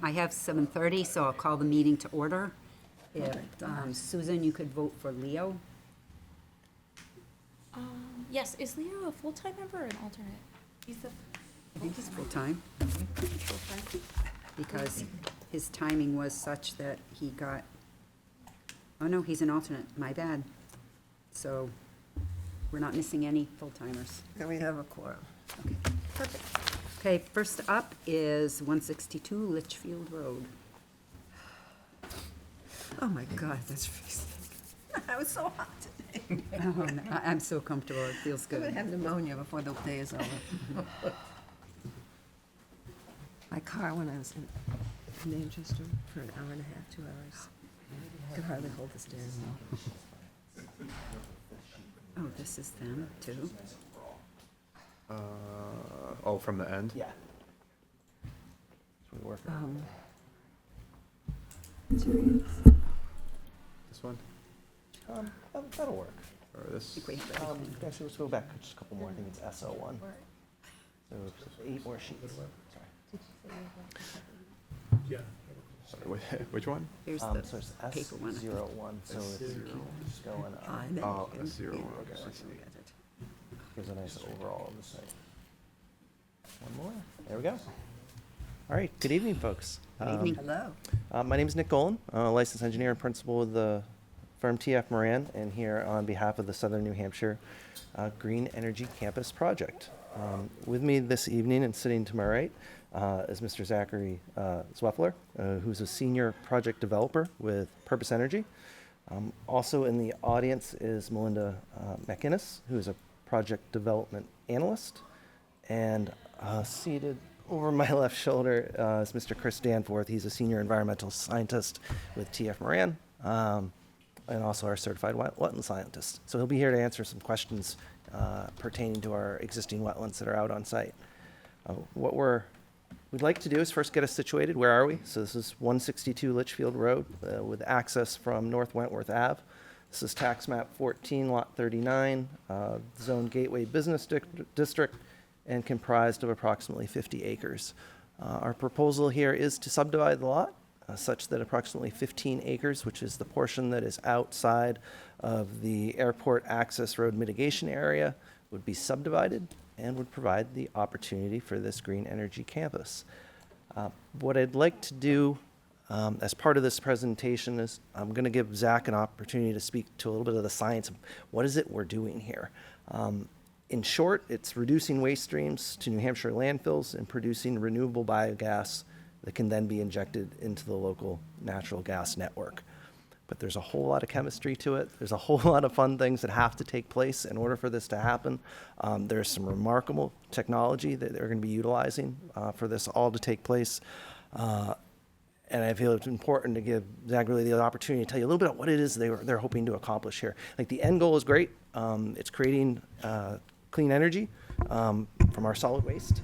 I have 7:30, so I'll call the meeting to order. If, Susan, you could vote for Leo. Yes, is Leo a full-time member or an alternate? He's the I think he's full-time, full-time. because his timing was such that he got, oh no, he's an alternate, my bad. So we're not missing any full-timers. And we have a quorum. Perfect. Okay, first up is 162 Litchfield Road. Oh, my God, that's freezing. I was so hot today. Oh, no, I'm so comfortable, it feels I'm going good. to have pneumonia before the day is over. My car, when I was in Manchester for an hour and a half, 2 hours, could hardly hold the steering wheel. Oh, this is them, too. Oh, from the end? Yeah. So we work This one? that'll work. Or this? Wait for everything. Actually, let's go back just a couple more. I think it's SO1. So it's 8 more sheets. Sorry. Sorry, which one? Here's So the it's paper one. I think. S01, so it's just going up. And then Oh, you can- a zero you one, can okay, go I see. look at it. Gives a nice overall of the site. One more. There we go. All right. Good evening, folks. Good evening. Hello. My name is Nick Golan. I'm a licensed engineer and principal with the firm TF Moran, and here on behalf of the Southern New Hampshire Green Energy Campus Project. With me this evening and sitting to my right is Mr. Zachary Zweffler, who's a senior project developer with Purpose Energy. Also in the audience is Melinda McInnes, who is a project development analyst. And seated over my left shoulder is Mr. Chris Danforth. He's a senior environmental scientist with TF Moran, and also our certified wetland scientist. So he'll be here to answer some questions pertaining to our existing wetlands that are out on site. What we'd like to do is first get us situated. Where are we? So this is 162 Litchfield Road with access from North Wentworth Ave. This is tax map 14, lot 39, zone gateway business district, and comprised of approximately 50 acres. Our proposal here is to subdivide the lot such that approximately 15 acres, which is the portion that is outside of the airport access road mitigation area, would be subdivided and would provide the opportunity for this green energy campus. What I'd like to do as part of this presentation is I'm going to give Zach an opportunity to speak to a little bit of the science of what is it we're doing here. In short, it's reducing waste streams to New Hampshire landfills and producing renewable biogas that can then be injected into the local natural gas network. But there's a whole lot of chemistry to it. There's a whole lot of fun things that have to take place in order for this to happen. There's some remarkable technology that they're going to be utilizing for this all to take place. And I feel it's important to give Zach really the opportunity to tell you a little bit about what it is they're hoping to accomplish here. Like the end goal is great. It's creating clean energy from our solid waste.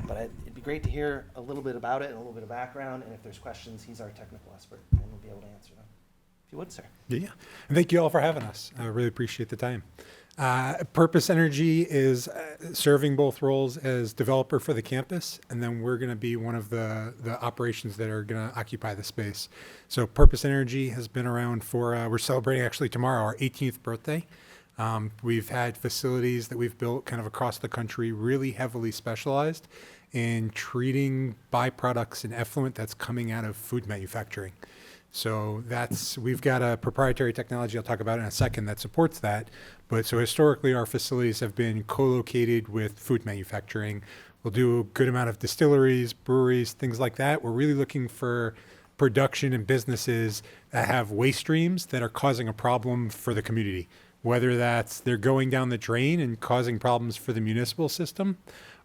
But it'd be great to hear a little bit about it and a little bit of background. And if there's questions, he's our technical expert and we'll be able to answer them. If you would, sir. Yeah, and thank you all for having us. I really appreciate the time. Purpose Energy is serving both roles as developer for the campus, and then we're going to be one of the operations that are going to occupy the space. So Purpose Energy has been around for, we're celebrating actually tomorrow, our 18th birthday. We've had facilities that we've built kind of across the country, really heavily specialized in treating byproducts and effluent that's coming out of food manufacturing. So we've got a proprietary technology I'll talk about in a second that supports that. But so historically, our facilities have been co-located with food manufacturing. We'll do a good amount of distilleries, breweries, things like that. We're really looking for production and businesses that have waste streams that are causing a problem for the community, whether that's they're going down the drain and causing problems for the municipal system,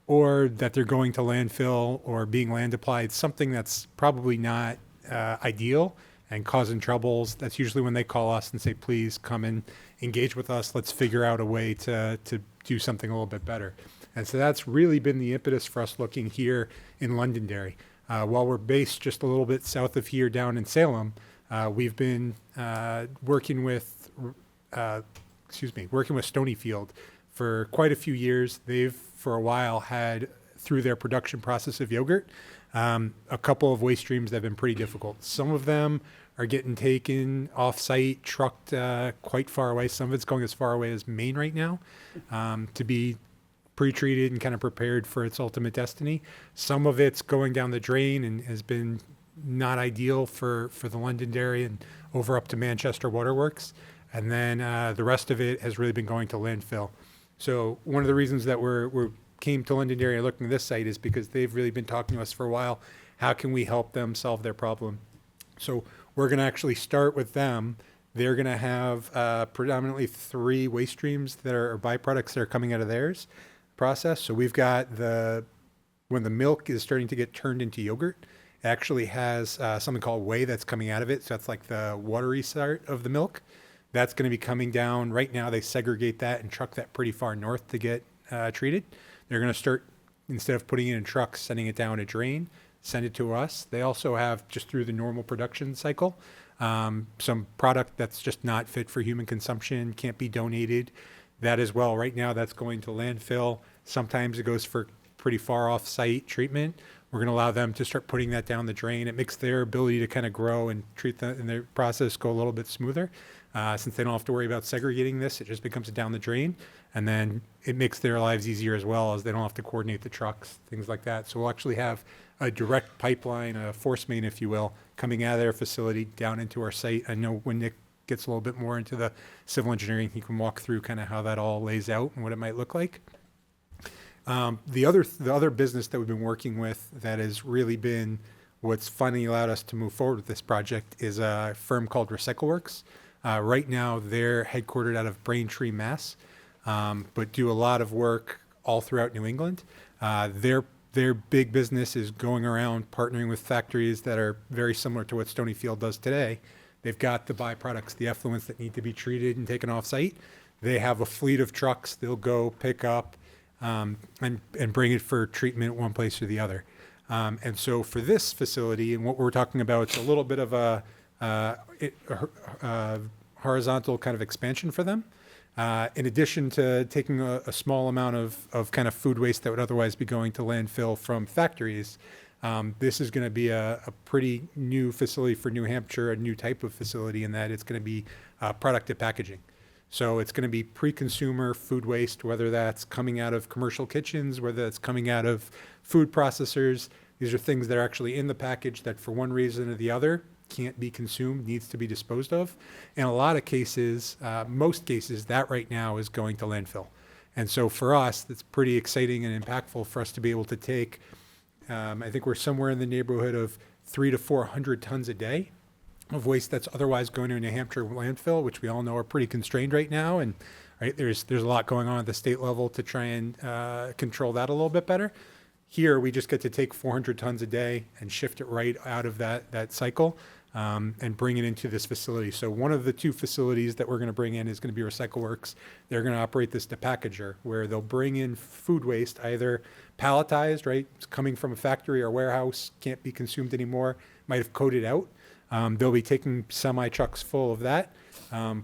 or that they're going to landfill or being land applied, something that's probably not ideal and causing troubles. That's usually when they call us and say, please come and engage with us. Let's figure out a way to do something a little bit better. And so that's really been the impetus for us looking here in Londonderry. While we're based just a little bit south of here down in Salem, we've been working with Stonyfield for quite a few years. They've, for a while, had, through their production process of yogurt, A couple of waste streams that have been pretty difficult. Some of them are getting taken off-site, trucked quite far away. Some of it's going as far away as Maine right now to be pre-treated and kind of prepared for its ultimate destiny. Some of it's going down the drain and has been not ideal for the Londonderry and over up to Manchester Waterworks. And then the rest of it has really been going to landfill. So one of the reasons that we came to Londonderry and looking at this site is because they've really been talking to us for a while. How can we help them solve their problem? So we're going to actually start with them. They're going to have predominantly 3 waste streams that are or byproducts that are coming out of theirs process. So we've got when the milk is starting to get turned into yogurt, it actually has something called whey that's coming out of it. So that's like the watery start of the milk. That's going to be coming down. Right now, they segregate that and truck that pretty far north to get treated. They're going to start, instead of putting it in trucks, sending it down a drain, send it to us. They also have, just through the normal production cycle, some product that's just not fit for human consumption, can't be donated. That as well. Right now, that's going to landfill. Sometimes it goes for pretty far off-site treatment. We're going to allow them to start putting that down the drain. It makes their ability to kind of grow and treat that in their process go a little bit smoother. Since they don't have to worry about segregating this, it just becomes down the drain. And then it makes their lives easier as well, as they don't have to coordinate the trucks, things like that. So we'll actually have a direct pipeline, a force main, if you will, coming out of their facility down into our site. I know when Nick gets a little bit more into the civil engineering, he can walk through kind of how that all lays out and what it might look like. The other business that we've been working with that has really been what's finally allowed us to move forward with this project is a firm called RecycleWorks. Right now, they're headquartered out of Braintree, Mass, but do a lot of work all throughout New England. Their big business is going around partnering with factories that are very similar to what Stonyfield does today. They've got the byproducts, the effluents that need to be treated and taken off site. They have a fleet of trucks they'll go pick up and bring it for treatment one place or the other. And so for this facility, and what we're talking about, it's a little bit of a horizontal kind of expansion for them. In addition to taking a small amount of kind of food waste that would otherwise be going to landfill from factories, this is going to be a pretty new facility for New Hampshire, a new type of facility in that it's going to be product to packaging. So it's going to be pre-consumer food waste, whether that's coming out of commercial kitchens, whether that's coming out of food processors. These are things that are actually in the package that for one reason or the other can't be consumed, needs to be disposed of. In a lot of cases, most cases, that right now is going to landfill. And so for us, it's pretty exciting and impactful for us to be able to take, I think we're somewhere in the neighborhood of 300 to 400 tons a day of waste that's otherwise going to a New Hampshire landfill, which we all know are pretty constrained right now. And right, there's a lot going on at the state level to try and control that a little bit better. Here, we just get to take 400 tons a day and shift it right out of that cycle and bring it into this facility. So one of the 2 facilities that we're going to bring in is going to be RecycleWorks. They're going to operate this depackager, where they'll bring in food waste, either palletized, right, it's coming from a factory or warehouse, can't be consumed anymore, might have coated out. They'll be taking semi-trucks full of that,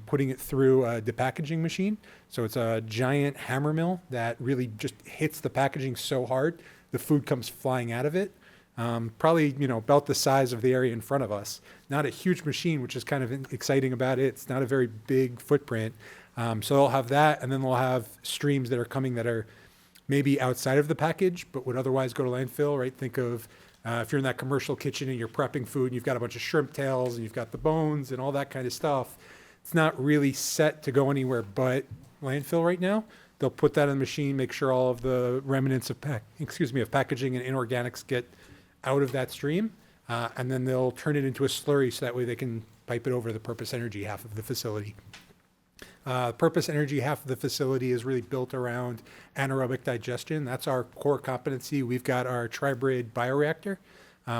putting it through a depackaging machine. So it's a giant hammer mill that really just hits the packaging so hard, the food comes flying out of it. Probably, about the size of the area in front of us. Not a huge machine, which is kind of exciting about it. It's not a very big footprint. So they'll have that, and then they'll have streams that are coming that are maybe outside of the package, but would otherwise go to landfill, right? Think of if you're in that commercial kitchen and you're prepping food and you've got a bunch of shrimp tails and you've got the bones and all that kind of stuff. It's not really set to go anywhere but landfill right now. They'll put that in the machine, make sure all of the remnants of packaging and inorganics get out of that stream, and then they'll turn it into a slurry so that way they can pipe it over the Purpose Energy half of the facility. Purpose Energy half of the facility is really built around anaerobic digestion. That's our core competency. We've got our Tribrid bioreactor,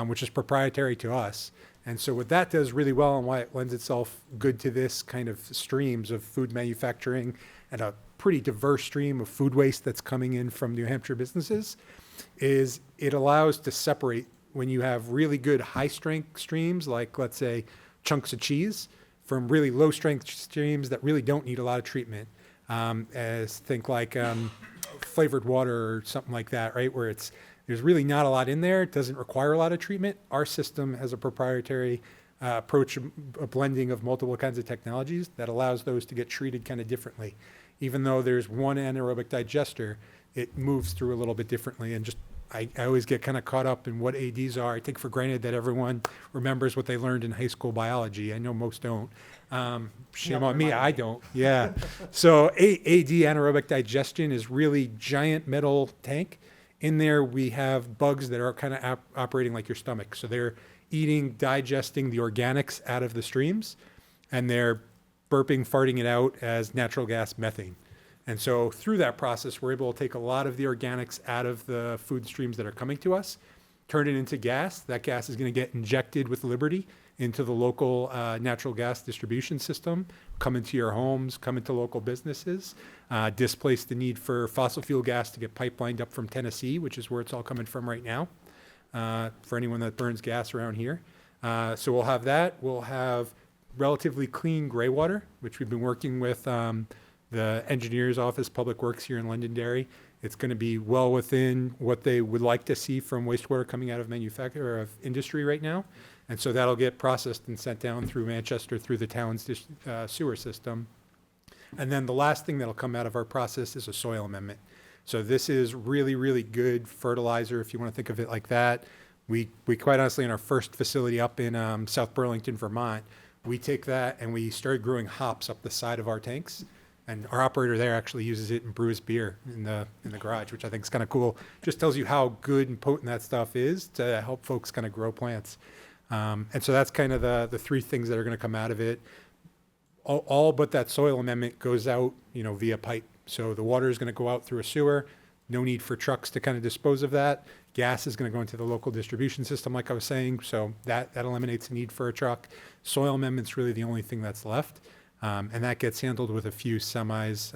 which is proprietary to us. And so what that does really well and why it lends itself good to this kind of streams of food manufacturing and a pretty diverse stream of food waste that's coming in from New Hampshire businesses is it allows to separate when you have really good high strength streams, like let's say chunks of cheese, from really low strength streams that really don't need a lot of treatment. As think like flavored water or something like that, right? Where it's There's really not a lot in there. It doesn't require a lot of treatment. Our system has a proprietary approach, a blending of multiple kinds of technologies that allows those to get treated kind of differently. Even though there's one anaerobic digester, it moves through a little bit differently. And just, I always get kind of caught up in what ADs are. I take for granted that everyone remembers what they learned in high school biology. I know most don't. Shame on me, I don't. Yeah. So AD, anaerobic digestion, is really giant metal tank. In there, we have bugs that are kind of operating like your stomach. So they're eating, digesting the organics out of the streams, and they're burping, farting it out as natural gas methane. And so through that process, we're able to take a lot of the organics out of the food streams that are coming to us, turn it into gas. That gas is going to get injected with Liberty into the local natural gas distribution system, come into your homes, come into local businesses, displace the need for fossil fuel gas to get pipelined up from Tennessee, which is where it's all coming from right now, for anyone that burns gas around here. So we'll have that. We'll have relatively clean gray water, which we've been working with the engineer's office, Public Works here in Londonderry. It's going to be well within what they would like to see from wastewater coming out of manufacture or of industry right now. And so that'll get processed and sent down through Manchester through the town's sewer system. And then the last thing that'll come out of our process is a soil amendment. So this is really, really good fertilizer, if you want to think of it like that. We quite honestly, in our first facility up in South Burlington, Vermont, we take that and we started growing hops up the side of our tanks. And our operator there actually uses it and brews beer in the garage, which I think is kind of cool. Just tells you how good and potent that stuff is to help folks kind of grow plants. And so that's kind of the three things that are going to come out of it. All but that soil amendment goes out, via pipe. So the water is going to go out through a sewer. No need for trucks to kind of dispose of that. Gas is going to go into the local distribution system, like I was saying. So that eliminates the need for a truck. Soil amendment's really the only thing that's left. And that gets handled with a few semis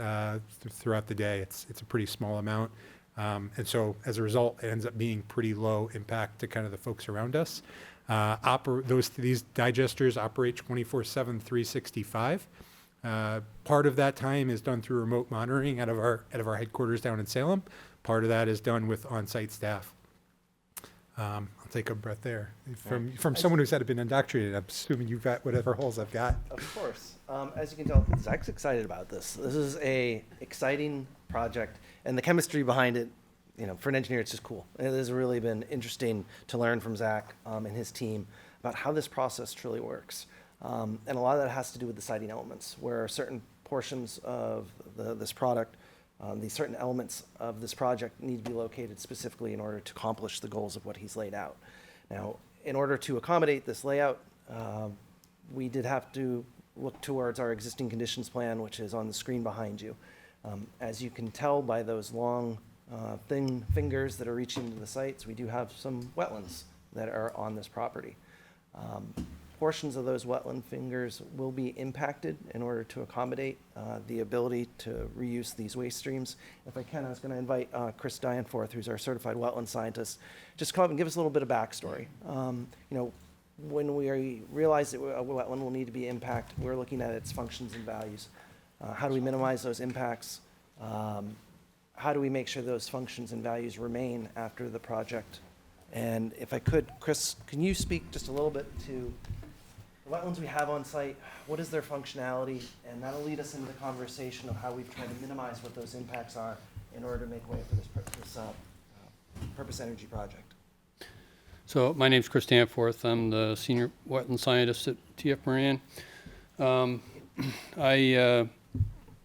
throughout the day. It's a pretty small amount. And so as a result, it ends up being pretty low impact to kind of the folks around us. These digesters operate 24/7, 365. Part of that time is done through remote monitoring out of our headquarters down in Salem. Part of that is done with on-site staff. I'll take a breath there. From someone who's been indoctrinated, I'm assuming you've got whatever holes I've got. Of course. As you can tell, Zach's excited about this. This is a exciting project, and the chemistry behind it, for an engineer, it's just cool. It has really been interesting to learn from Zach and his team about how this process truly works. And a lot of that has to do with the siting elements, where certain portions of this product, these certain elements of this project need to be located specifically in order to accomplish the goals of what he's laid out. Now, in order to accommodate this layout, we did have to look towards our existing conditions plan, which is on the screen behind you. As you can tell by those long, thin fingers that are reaching to the sites, we do have some wetlands that are on this property. Portions of those wetland fingers will be impacted in order to accommodate the ability to reuse these waste streams. If I can, I was going to invite Chris Dianforth, who's our certified wetland scientist, just come up and give us a little bit of backstory. When we realize that a wetland will need to be impacted, we're looking at its functions and values. How do we minimize those impacts? How do we make sure those functions and values remain after the project? And if I could, Chris, can you speak just a little bit to the wetlands we have on site? What is their functionality? And that'll lead us into the conversation of how we've tried to minimize what those impacts are in order to make way for this Purpose Energy project. So my name's Chris Danforth. I'm the senior wetland scientist at TF Moran.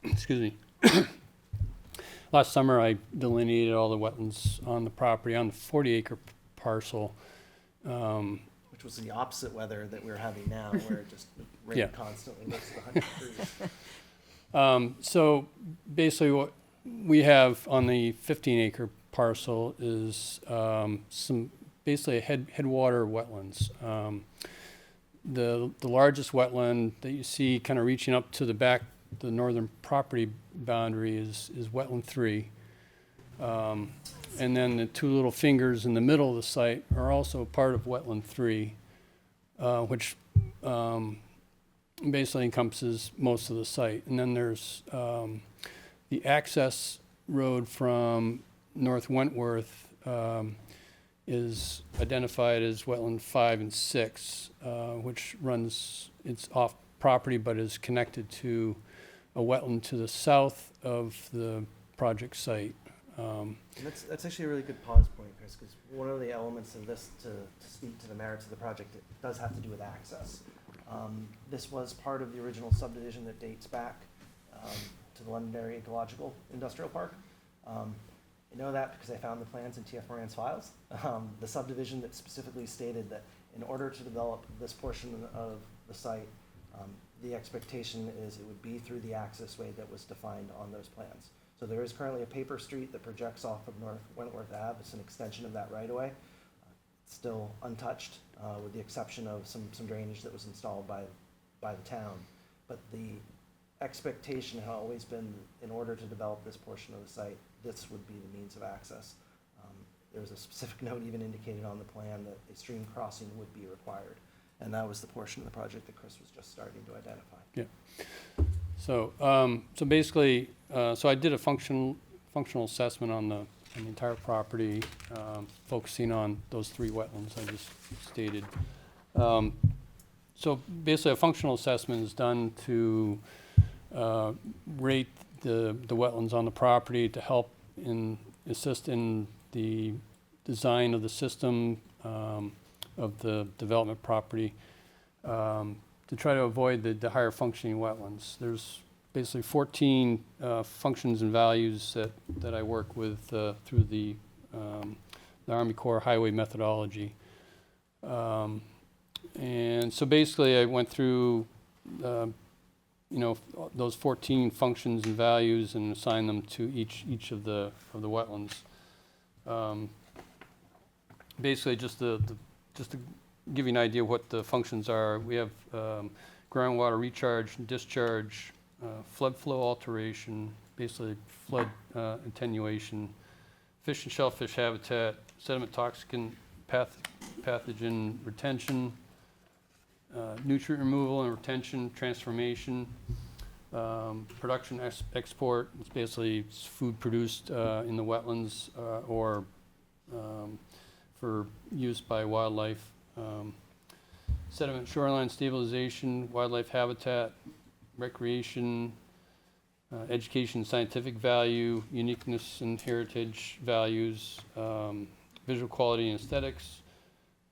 Excuse me. Last summer, I delineated all the wetlands on the property on the 40-acre parcel. Which was the opposite weather that we're having now, where it just rained Yeah. constantly, makes it 100 degrees. So basically what we have on the 15-acre parcel is basically headwater wetlands. The largest wetland that you see kind of reaching up to the northern property boundary is wetland 3. And then the two little fingers in the middle of the site are also part of wetland 3, which basically encompasses most of the site. And then there's the access road from North Wentworth is identified as wetland 5 and 6, which runs, it's off property but is connected to a wetland to the south of the project site. And that's actually a really good pause point, Chris, because one of the elements of this, to speak to the merits of the project, it does have to do with access. This was part of the original subdivision that dates back to the Londonderry Ecological Industrial Park. I know that because I found the plans in TF Moran's files. The subdivision that specifically stated that in order to develop this portion of the site, the expectation is it would be through the access way that was defined on those plans. So there is currently a paper street that projects off of North Wentworth Ave. It's an extension of that right away. Still untouched, with the exception of some drainage that was installed by the town. But the expectation had always been, in order to develop this portion of the site, this would be the means of access. There was a specific note even indicated on the plan that a stream crossing would be required. And that was the portion of the project that Chris was just starting to identify. Yeah. So basically, so I did a functional assessment on the entire property, focusing on those 3 wetlands I just stated. So basically, a functional assessment is done to rate the wetlands on the property to help assist in the design of the system of the development property, to try to avoid the higher functioning wetlands. There's basically 14 functions and values that I work with through the Army Corps Highway methodology. And so basically I went through those 14 functions and values and assigned them to each of the wetlands. Basically just to give you an idea of what the functions are, we have groundwater recharge and discharge, flood flow alteration, basically flood attenuation, fish and shellfish habitat, sediment toxicant pathogen retention, nutrient removal and retention, transformation, production export. It's basically food produced in the wetlands or for use by wildlife. Sediment shoreline stabilization, wildlife habitat, recreation, education, scientific value, uniqueness and heritage values, visual quality and aesthetics,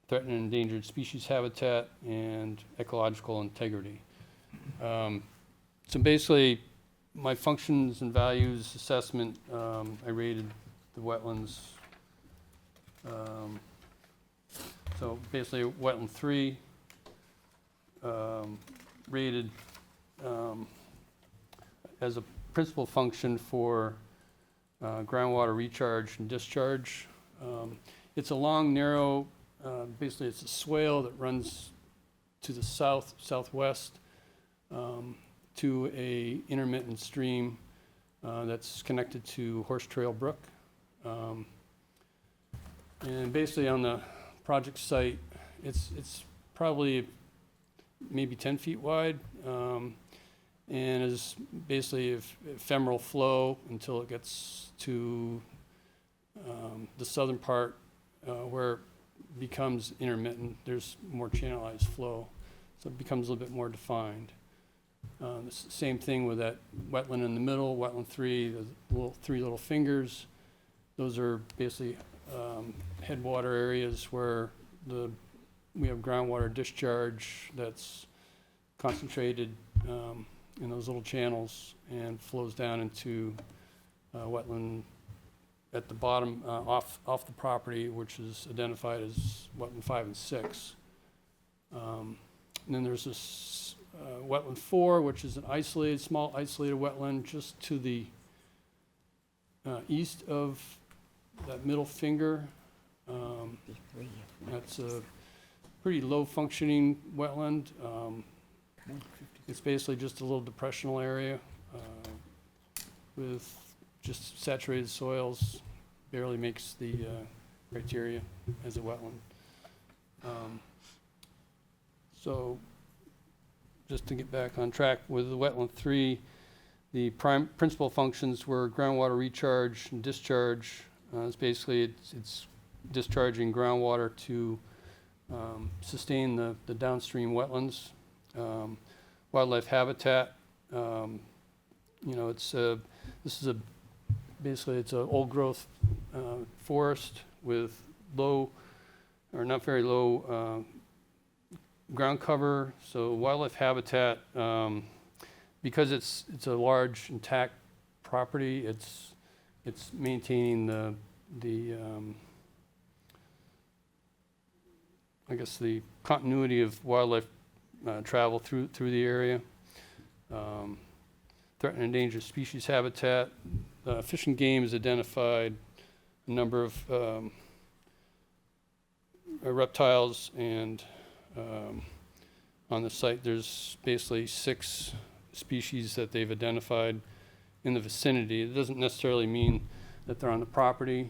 threatened and endangered species habitat, and ecological integrity. So basically, my functions and values assessment, I rated the wetlands. So basically, wetland 3 rated as a principal function for groundwater recharge and discharge. It's a long, narrow, basically it's a swale that runs to the southwest to a intermittent stream that's connected to Horse Trail Brook. And basically on the project site, it's probably maybe 10 feet wide, and is basically ephemeral flow until it gets to the southern part where it becomes intermittent. There's more channelized flow, so it becomes a little bit more defined. Same thing with that wetland in the middle, wetland 3, the 3 little fingers. Those are basically headwater areas where we have groundwater discharge that's concentrated in those little channels and flows down into wetland at the bottom off the property, which is identified as wetland 5 and 6. And then there's this wetland 4, which is an small isolated wetland just to the east of that middle finger. That's a pretty low functioning wetland. It's basically just a little depressional area with just saturated soils, barely makes the criteria as a wetland. So just to get back on track with the wetland 3, the principal functions were groundwater recharge and discharge. It's basically it's discharging groundwater to sustain the downstream wetlands. Wildlife habitat, this is basically it's an old growth forest with low, or not very low, ground cover. So wildlife habitat, because it's a large intact property, it's maintaining the I guess the continuity of wildlife travel through the area. Threatened and endangered species habitat. Fish and Game has identified a number of reptiles, and on the site there's basically 6 species that they've identified in the vicinity. It doesn't necessarily mean that they're on the property.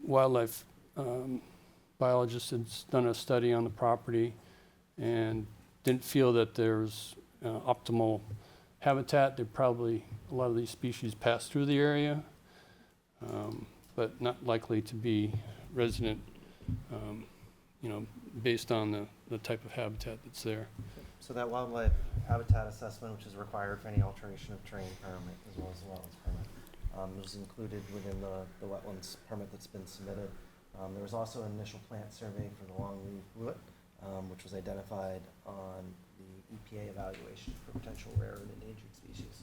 Wildlife biologist had done a study on the property and didn't feel that there's optimal habitat. A lot of these species pass through the area, but not likely to be resident, based on the type of habitat that's there. So that wildlife habitat assessment, which is required for any alteration of terrain permit as well as the wetlands permit, was included within the wetlands permit that's been submitted. There was also an initial plant survey for the longleaf root, which was identified on the EPA evaluation for potential rare and endangered species.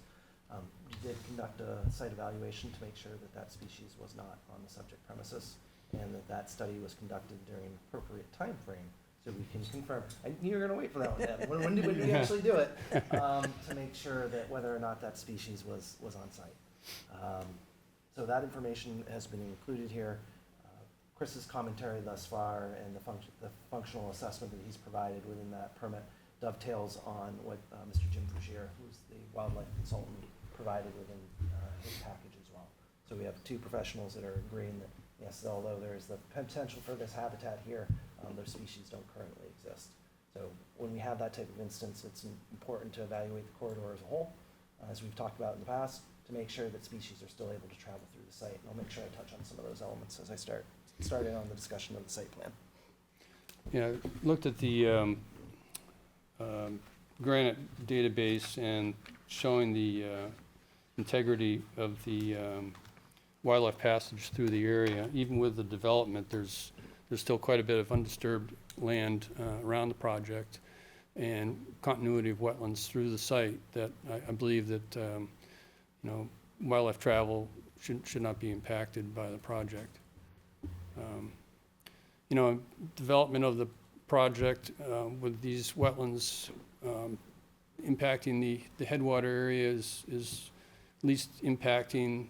We did conduct a site evaluation to make sure that that species was not on the subject premises, and that study was conducted during an appropriate time frame, so we can confirm. I knew you were going to wait for that one, Deb. When did we actually do it? To make sure that whether or not that species was on site. So that information has been included here. Chris's commentary thus far and the functional assessment that he's provided within that permit dovetails on what Mr. Jim Frugier, who's the wildlife consultant, provided within his package as well. So we have 2 professionals that are agreeing that, yes, although there's the potential for this habitat here, those species don't currently exist. So when we have that type of instance, it's important to evaluate the corridor as a whole, as we've talked about in the past, to make sure that species are still able to travel through the site. And I'll make sure I touch on some of those elements as I started on the discussion of the site plan. Yeah, I looked at the Granite database and showing the integrity of the wildlife passage through the area. Even with the development, there's still quite a bit of undisturbed land around the project and continuity of wetlands through the site that I believe that wildlife travel should not be impacted by the project. Development of the project with these wetlands impacting the headwater area is least impacting,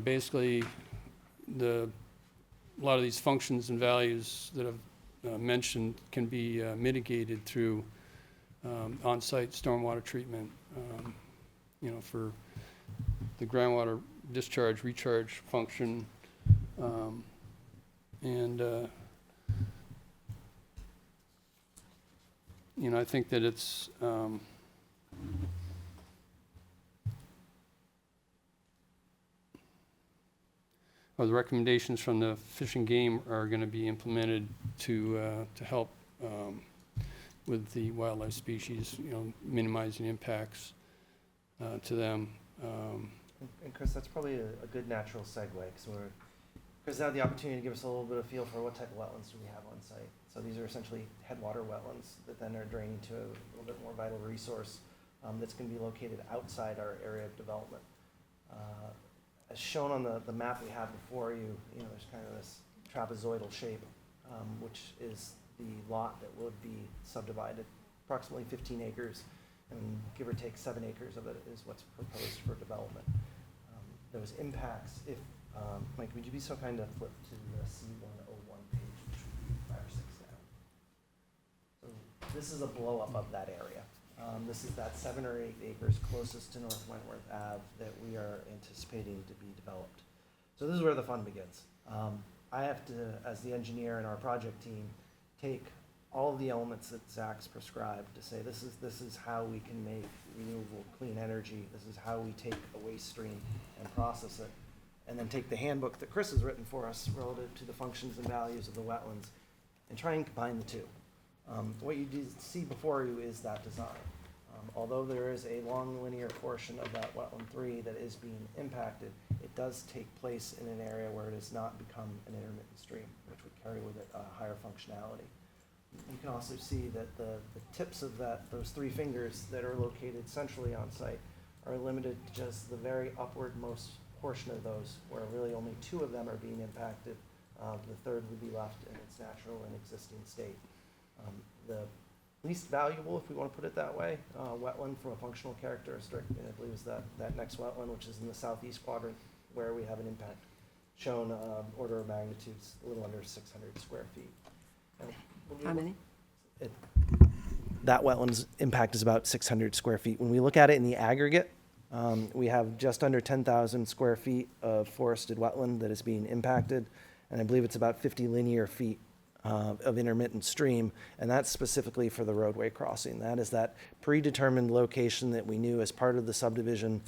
basically a lot of these functions and values that I've mentioned can be mitigated through on-site stormwater treatment, for the groundwater discharge, recharge function, I think that it's the recommendations from the Fish and Game are going to be implemented to help with the wildlife species, minimizing impacts to them. And Chris, that's probably a good natural segue, because Chris had the opportunity to give us a little bit of feel for what type of wetlands do we have on site. So these are essentially headwater wetlands that then are draining to a little bit more vital resource that's going to be located outside our area of development. As shown on the map we have before you, there's kind of this trapezoidal shape, which is the lot that would be subdivided, approximately 15 acres, and give or take 7 acres of it is what's proposed for development. Those impacts, if, Mike, would you be so kind to flip to the C101 page, which would be 5 or 6 down. So this is a blow up of that area. This is that 7 or 8 acres closest to North Wentworth Ave that we are anticipating to be developed. So this is where the fun begins. I have to, as the engineer and our project team, take all of the elements that Zach's prescribed to say this is how we can make renewable clean energy. This is how we take a waste stream and process it. and then take the handbook that Chris has written for us relative to the functions and values of the wetlands and try and combine the two. What you see before you is that design. Although there is a long linear portion of that wetland 3 that is being impacted, it does take place in an area where it has not become an intermittent stream, which would carry with it a higher functionality. You can also see that the tips of those 3 fingers that are located centrally on site are limited to just the very upwardmost portion of those, where really only 2 of them are being impacted. The third would be left in its natural and existing state. The least valuable, if we want to put it that way, wetland from a functional characteristic, and I believe is that next wetland, which is in the southeast quadrant, where we have an impact shown order of magnitudes a little under 600 square feet. Now, when we How look- many? That wetland's impact is about 600 square feet. When we look at it in the aggregate, we have just under 10,000 square feet of forested wetland that is being impacted, and I believe it's about 50 linear feet of intermittent stream, and that's specifically for the roadway crossing. That is that predetermined location that we knew as part of the subdivision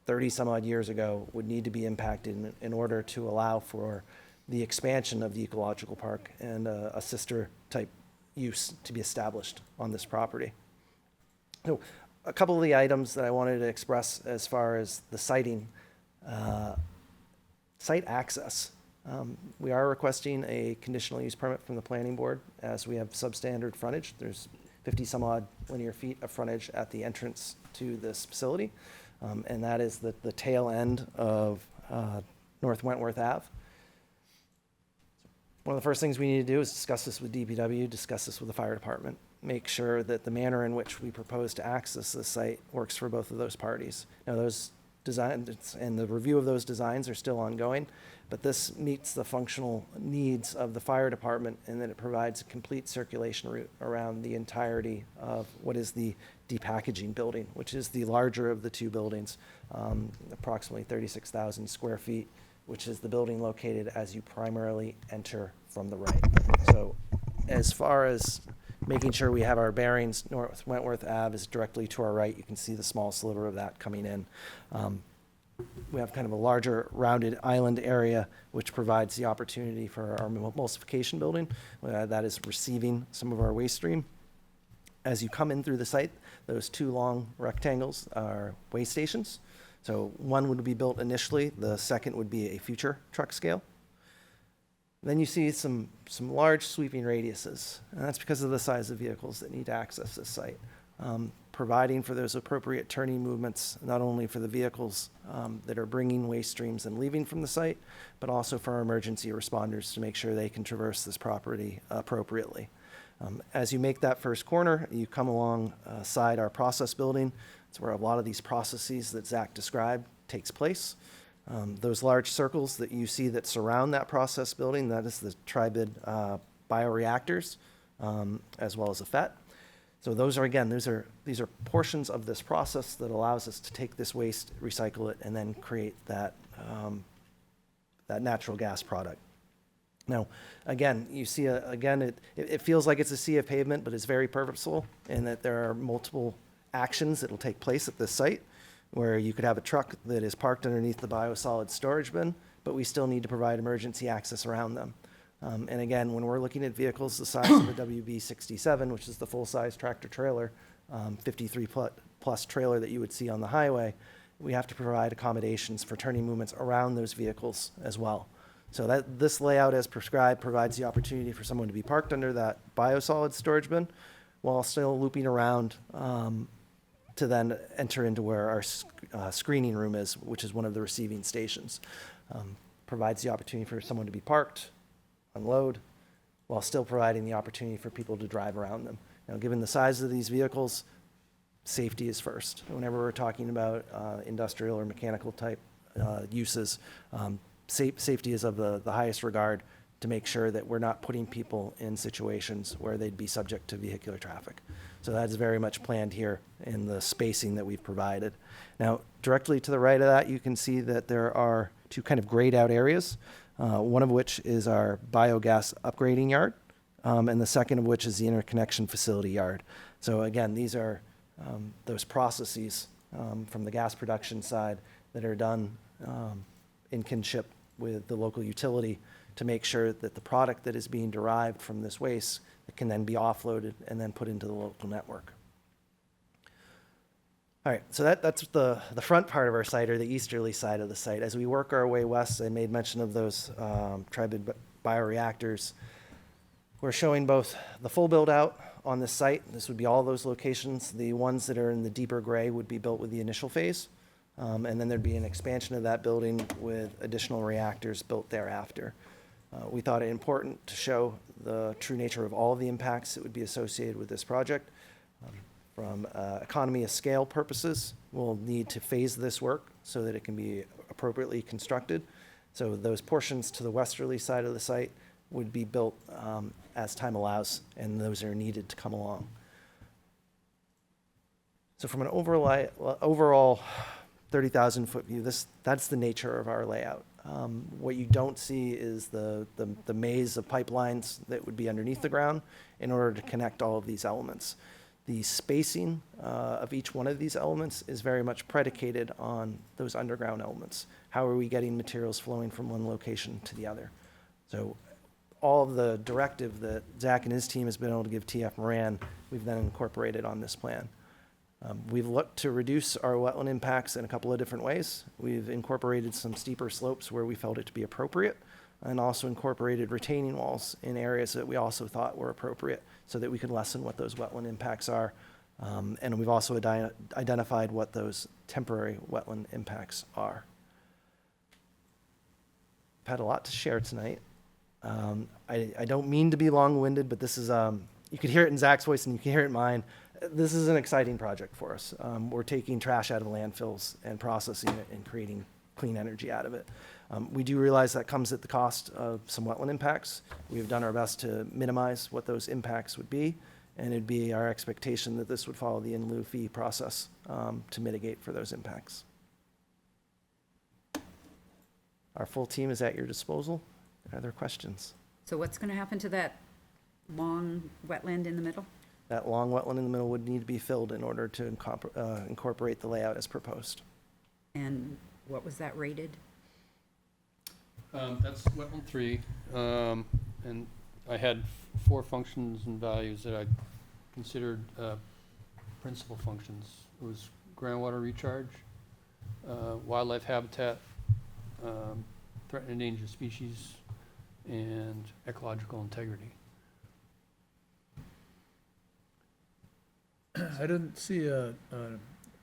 30 some odd years ago would need to be impacted in order to allow for the expansion of the ecological park and a sister type use to be established on this property. So a couple of the items that I wanted to express as far as the siting, site access. We are requesting a conditional use permit from the planning board as we have substandard frontage. There's 50 some odd linear feet of frontage at the entrance to this facility. And that is the tail end of North Wentworth Ave. One of the first things we need to do is discuss this with DPW, discuss this with the fire department, make sure that the manner in which we propose to access this site works for both of those parties. Now, those designs and the review of those designs are still ongoing, but this meets the functional needs of the fire department in that it provides a complete circulation route around the entirety of what is the depackaging building, which is the larger of the 2 buildings, approximately 36,000 square feet, which is the building located as you primarily enter from the right. So as far as making sure we have our bearings, North Wentworth Ave is directly to our right. You can see the small sliver of that coming in. We have kind of a larger rounded island area, which provides the opportunity for our emulsification building. That is receiving some of our waste stream. As you come in through the site, those 2 long rectangles are weigh stations. So one would be built initially, the second would be a future truck scale. Then you see some large sweeping radiuses, and that's because of the size of vehicles that need to access this site. Providing for those appropriate turning movements, not only for the vehicles that are bringing waste streams and leaving from the site, but also for our emergency responders to make sure they can traverse this property appropriately. As you make that first corner, you come alongside our process building. It's where a lot of these processes that Zach described takes place. Those large circles that you see that surround that process building, that is the Tribid bioreactors, as well as a FET. So those are, again, these are portions of this process that allows us to take this waste, recycle it, and then create that natural gas product. Now, again, you see, it feels like it's a sea of pavement, but it's very purposeful in that there are multiple actions that will take place at this site, where you could have a truck that is parked underneath the biosolids storage bin, but we still need to provide emergency access around them. And again, when we're looking at vehicles the size of a WB67, which is the full-size tractor trailer, 53-plus trailer that you would see on the highway, we have to provide accommodations for turning movements around those vehicles as well. So that this layout as prescribed provides the opportunity for someone to be parked under that biosolids storage bin while still looping around to then enter into where our screening room is, which is one of the receiving stations. Provides the opportunity for someone to be parked, unload, while still providing the opportunity for people to drive around them. Now, given the size of these vehicles, safety is first. Whenever we're talking about industrial or mechanical type uses, safety is of the highest regard to make sure that we're not putting people in situations where they'd be subject to vehicular traffic. So that's very much planned here in the spacing that we've provided. Now, directly to the right of that, you can see that there are 2 kind of grayed out areas, one of which is our biogas upgrading yard, and the second of which is the interconnection facility yard. So again, these are those processes from the gas production side that are done in kinship with the local utility to make sure that the product that is being derived from this waste can then be offloaded and then put into the local network. All right, so that's the front part of our site, or the easterly side of the site. As we work our way west, I made mention of those Tribid bioreactors. We're showing both the full build-out on this site. This would be all those locations. The ones that are in the deeper gray would be built with the initial phase. And then there'd be an expansion of that building with additional reactors built thereafter. We thought it important to show the true nature of all of the impacts that would be associated with this project. From economy of scale purposes, we'll need to phase this work so that it can be appropriately constructed. So those portions to the westerly side of the site would be built as time allows, and those are needed to come along. So from an overall 30,000-foot view, that's the nature of our layout. What you don't see is the maze of pipelines that would be underneath the ground in order to connect all of these elements. The spacing of each one of these elements is very much predicated on those underground elements. How are we getting materials flowing from one location to the other? So all of the directive that Zach and his team has been able to give TF Moran, we've then incorporated on this plan. We've looked to reduce our wetland impacts in a couple of different ways. We've incorporated some steeper slopes where we felt it to be appropriate, and also incorporated retaining walls in areas that we also thought were appropriate so that we could lessen what those wetland impacts are. And we've also identified what those temporary wetland impacts are. I've had a lot to share tonight. I don't mean to be long-winded, but this is, you could hear it in Zach's voice and you can hear it in mine. This is an exciting project for us. We're taking trash out of landfills and processing it and creating clean energy out of it. We do realize that comes at the cost of some wetland impacts. We've done our best to minimize what those impacts would be, and it'd be our expectation that this would follow the in lieu fee process to mitigate for those impacts. Our full team is at your disposal. Are there questions? So what's going to happen to that long wetland in the middle? That long wetland in the middle would need to be filled in order to incorporate the layout as proposed. And what was that rated? That's wetland 3, and I had 4 functions and values that I considered principal functions. It was groundwater recharge, wildlife habitat, threatened and endangered species, and ecological integrity. I didn't see a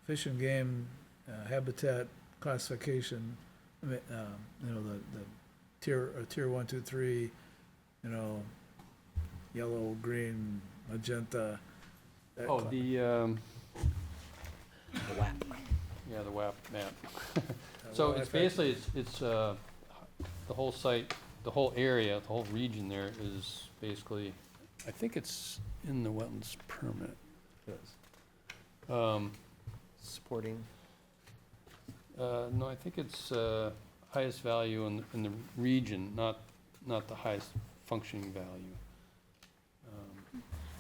fish and game habitat classification. I mean, you know, the tier 1, 2, 3, you know, yellow, green, magenta. that Oh, cla- the WAP. yeah, the WAP map. So it's basically, it's the whole site, the whole area, the whole region there is basically, I think it's in the wetlands permit. Supporting. No, I think it's highest value in the region, not the highest functioning value.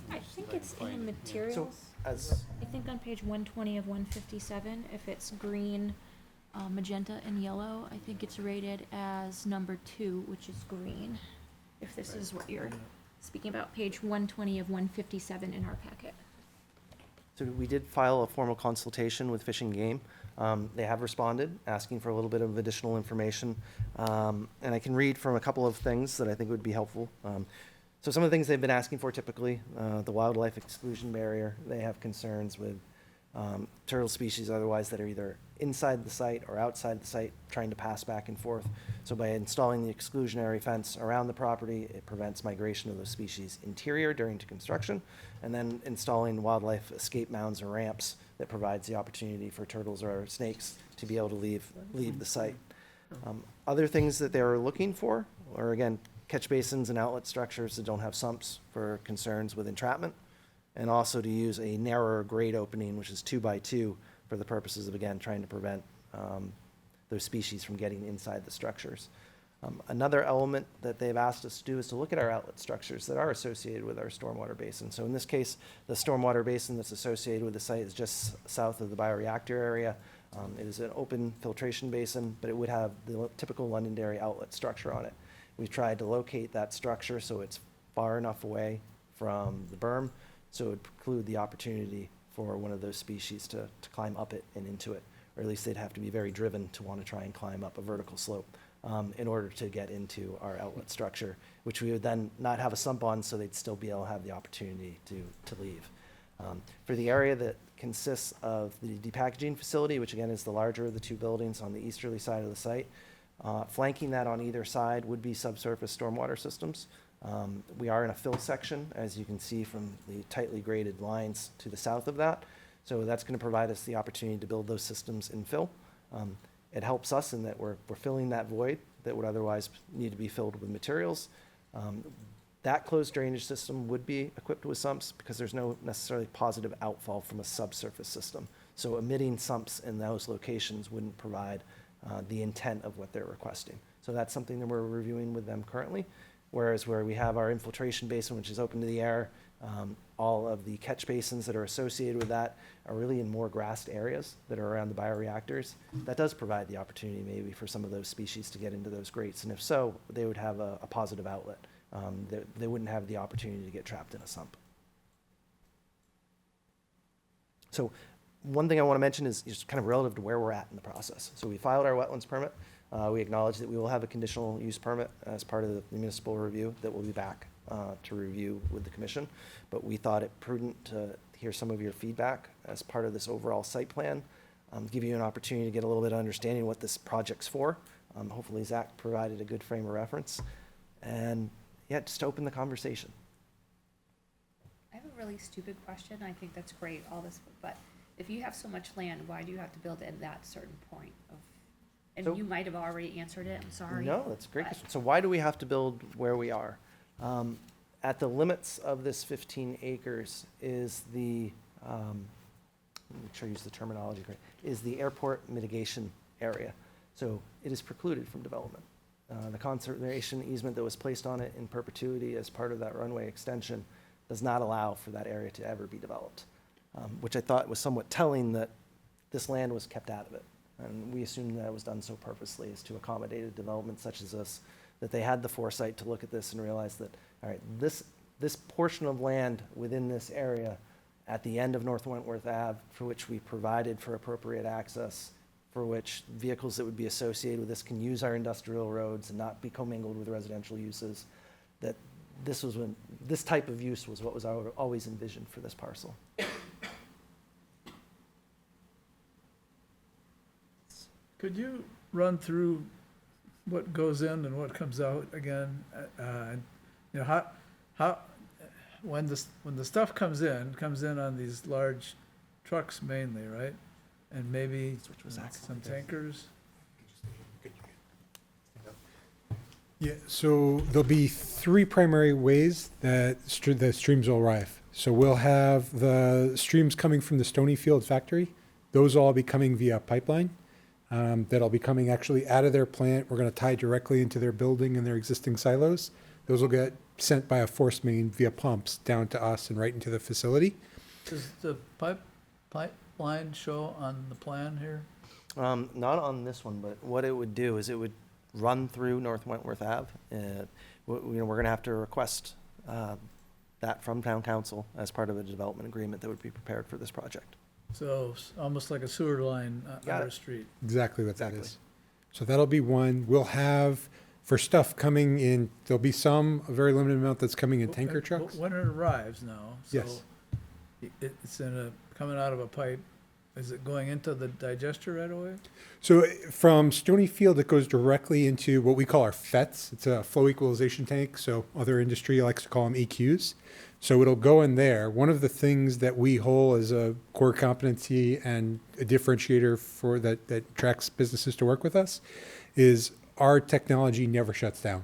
I let me see think if I it's can in the find it. Yeah. materials. As I think on page 120 of 157, if it's green, magenta, and yellow, I think it's rated as number 2, which is green. If this is what you're speaking about, page 120 of 157 in our packet. So we did file a formal consultation with Fish and Game. They have responded, asking for a little bit of additional information. And I can read from a couple of things that I think would be helpful. So some of the things they've been asking for typically, the wildlife exclusion barrier, they have concerns with turtle species otherwise that are either inside the site or outside the site trying to pass back and forth. So by installing the exclusionary fence around the property, it prevents migration of those species interior during construction, and then installing wildlife escape mounds or ramps that provides the opportunity for turtles or snakes to be able to leave the site. Other things that they were looking for are, again, catch basins and outlet structures that don't have sumps for concerns with entrapment, and also to use a narrower grade opening, which is 2 by 2, for the purposes of, again, trying to prevent those species from getting inside the structures. Another element that they've asked us to do is to look at our outlet structures that are associated with our stormwater basin. So in this case, the stormwater basin that's associated with the site is just south of the bioreactor area. It is an open filtration basin, but it would have the typical Londonderry outlet structure on it. We've tried to locate that structure so it's far enough away from the berm, so it would preclude the opportunity for one of those species to climb up it and into it, or at least they'd have to be very driven to want to try and climb up a vertical slope in order to get into our outlet structure, which we would then not have a sump on, so they'd still be able to have the opportunity to leave. For the area that consists of the depackaging facility, which again is the larger of the two buildings on the easterly side of the site, flanking that on either side would be subsurface stormwater systems. We are in a fill section, as you can see from the tightly graded lines to the south of that. So that's going to provide us the opportunity to build those systems in fill. It helps us in that we're filling that void that would otherwise need to be filled with materials. That closed drainage system would be equipped with sumps because there's no necessarily positive outfall from a subsurface system. So emitting sumps in those locations wouldn't provide the intent of what they're requesting. So that's something that we're reviewing with them currently. Whereas where we have our infiltration basin, which is open to the air, all of the catch basins that are associated with that are really in more grassed areas that are around the bioreactors. That does provide the opportunity maybe for some of those species to get into those grates. And if so, they would have a positive outlet. They wouldn't have the opportunity to get trapped in a sump. So one thing I want to mention is just kind of relative to where we're at in the process. So we filed our wetlands permit. We acknowledge that we will have a conditional use permit as part of the municipal review that will be back to review with the commission. But we thought it prudent to hear some of your feedback as part of this overall site plan, give you an opportunity to get a little bit of understanding of what this project's for. Hopefully Zach provided a good frame of reference. And yeah, just to open the conversation. I have a really stupid question. I think that's great, all this, but if you have so much land, why do you have to build at that certain point of, and So- you might have already answered it, I'm sorry. No, that's a great but- question. So why do we have to build where we are? At the limits of this 15 acres is the, make sure I use the terminology correct, is the airport mitigation area. So it is precluded from development. The conservation easement that was placed on it in perpetuity as part of that runway extension does not allow for that area to ever be developed, which I thought was somewhat telling that this land was kept out of it. And we assumed that it was done so purposely as to accommodate a development such as this, that they had the foresight to look at this and realize that, all right, this portion of land within this area at the end of North Wentworth Ave, for which we provided for appropriate access, for which vehicles that would be associated with this can use our industrial roads and not be commingled with residential uses, that this type of use was what was always envisioned for this parcel. Could you run through what goes in and what comes out again? You know, how, when the stuff comes in on these large trucks mainly, right? And maybe some tankers? Yeah, so there'll be three primary ways that the streams will arrive. So we'll have the streams coming from the Stonyfield factory. Those will all be coming via pipeline. That'll be coming actually out of their plant. We're going to tie directly into their building and their existing silos. Those will get sent by a force main via pumps down to us and right into the facility. Does the pipeline show on the plan here? Not on this one, but what it would do is it would run through North Wentworth Ave. We're going to have to request that from town council as part of a development agreement that would be prepared for this project. So almost like a sewer line Got on our it. street. Exactly what that Exactly. is. So that'll be one. We'll have, for stuff coming in, there'll be a very limited amount that's coming in tanker But trucks. when it arrives now, so Yes. it's coming out of a pipe, is it going into the digester right away? So from Stonyfield, it goes directly into what we call our FETs. It's a flow equalization tank. So other industry likes to call them EQs. So it'll go in there. One of the things that we hold as a core competency and a differentiator for that attracts businesses to work with us is our technology never shuts down.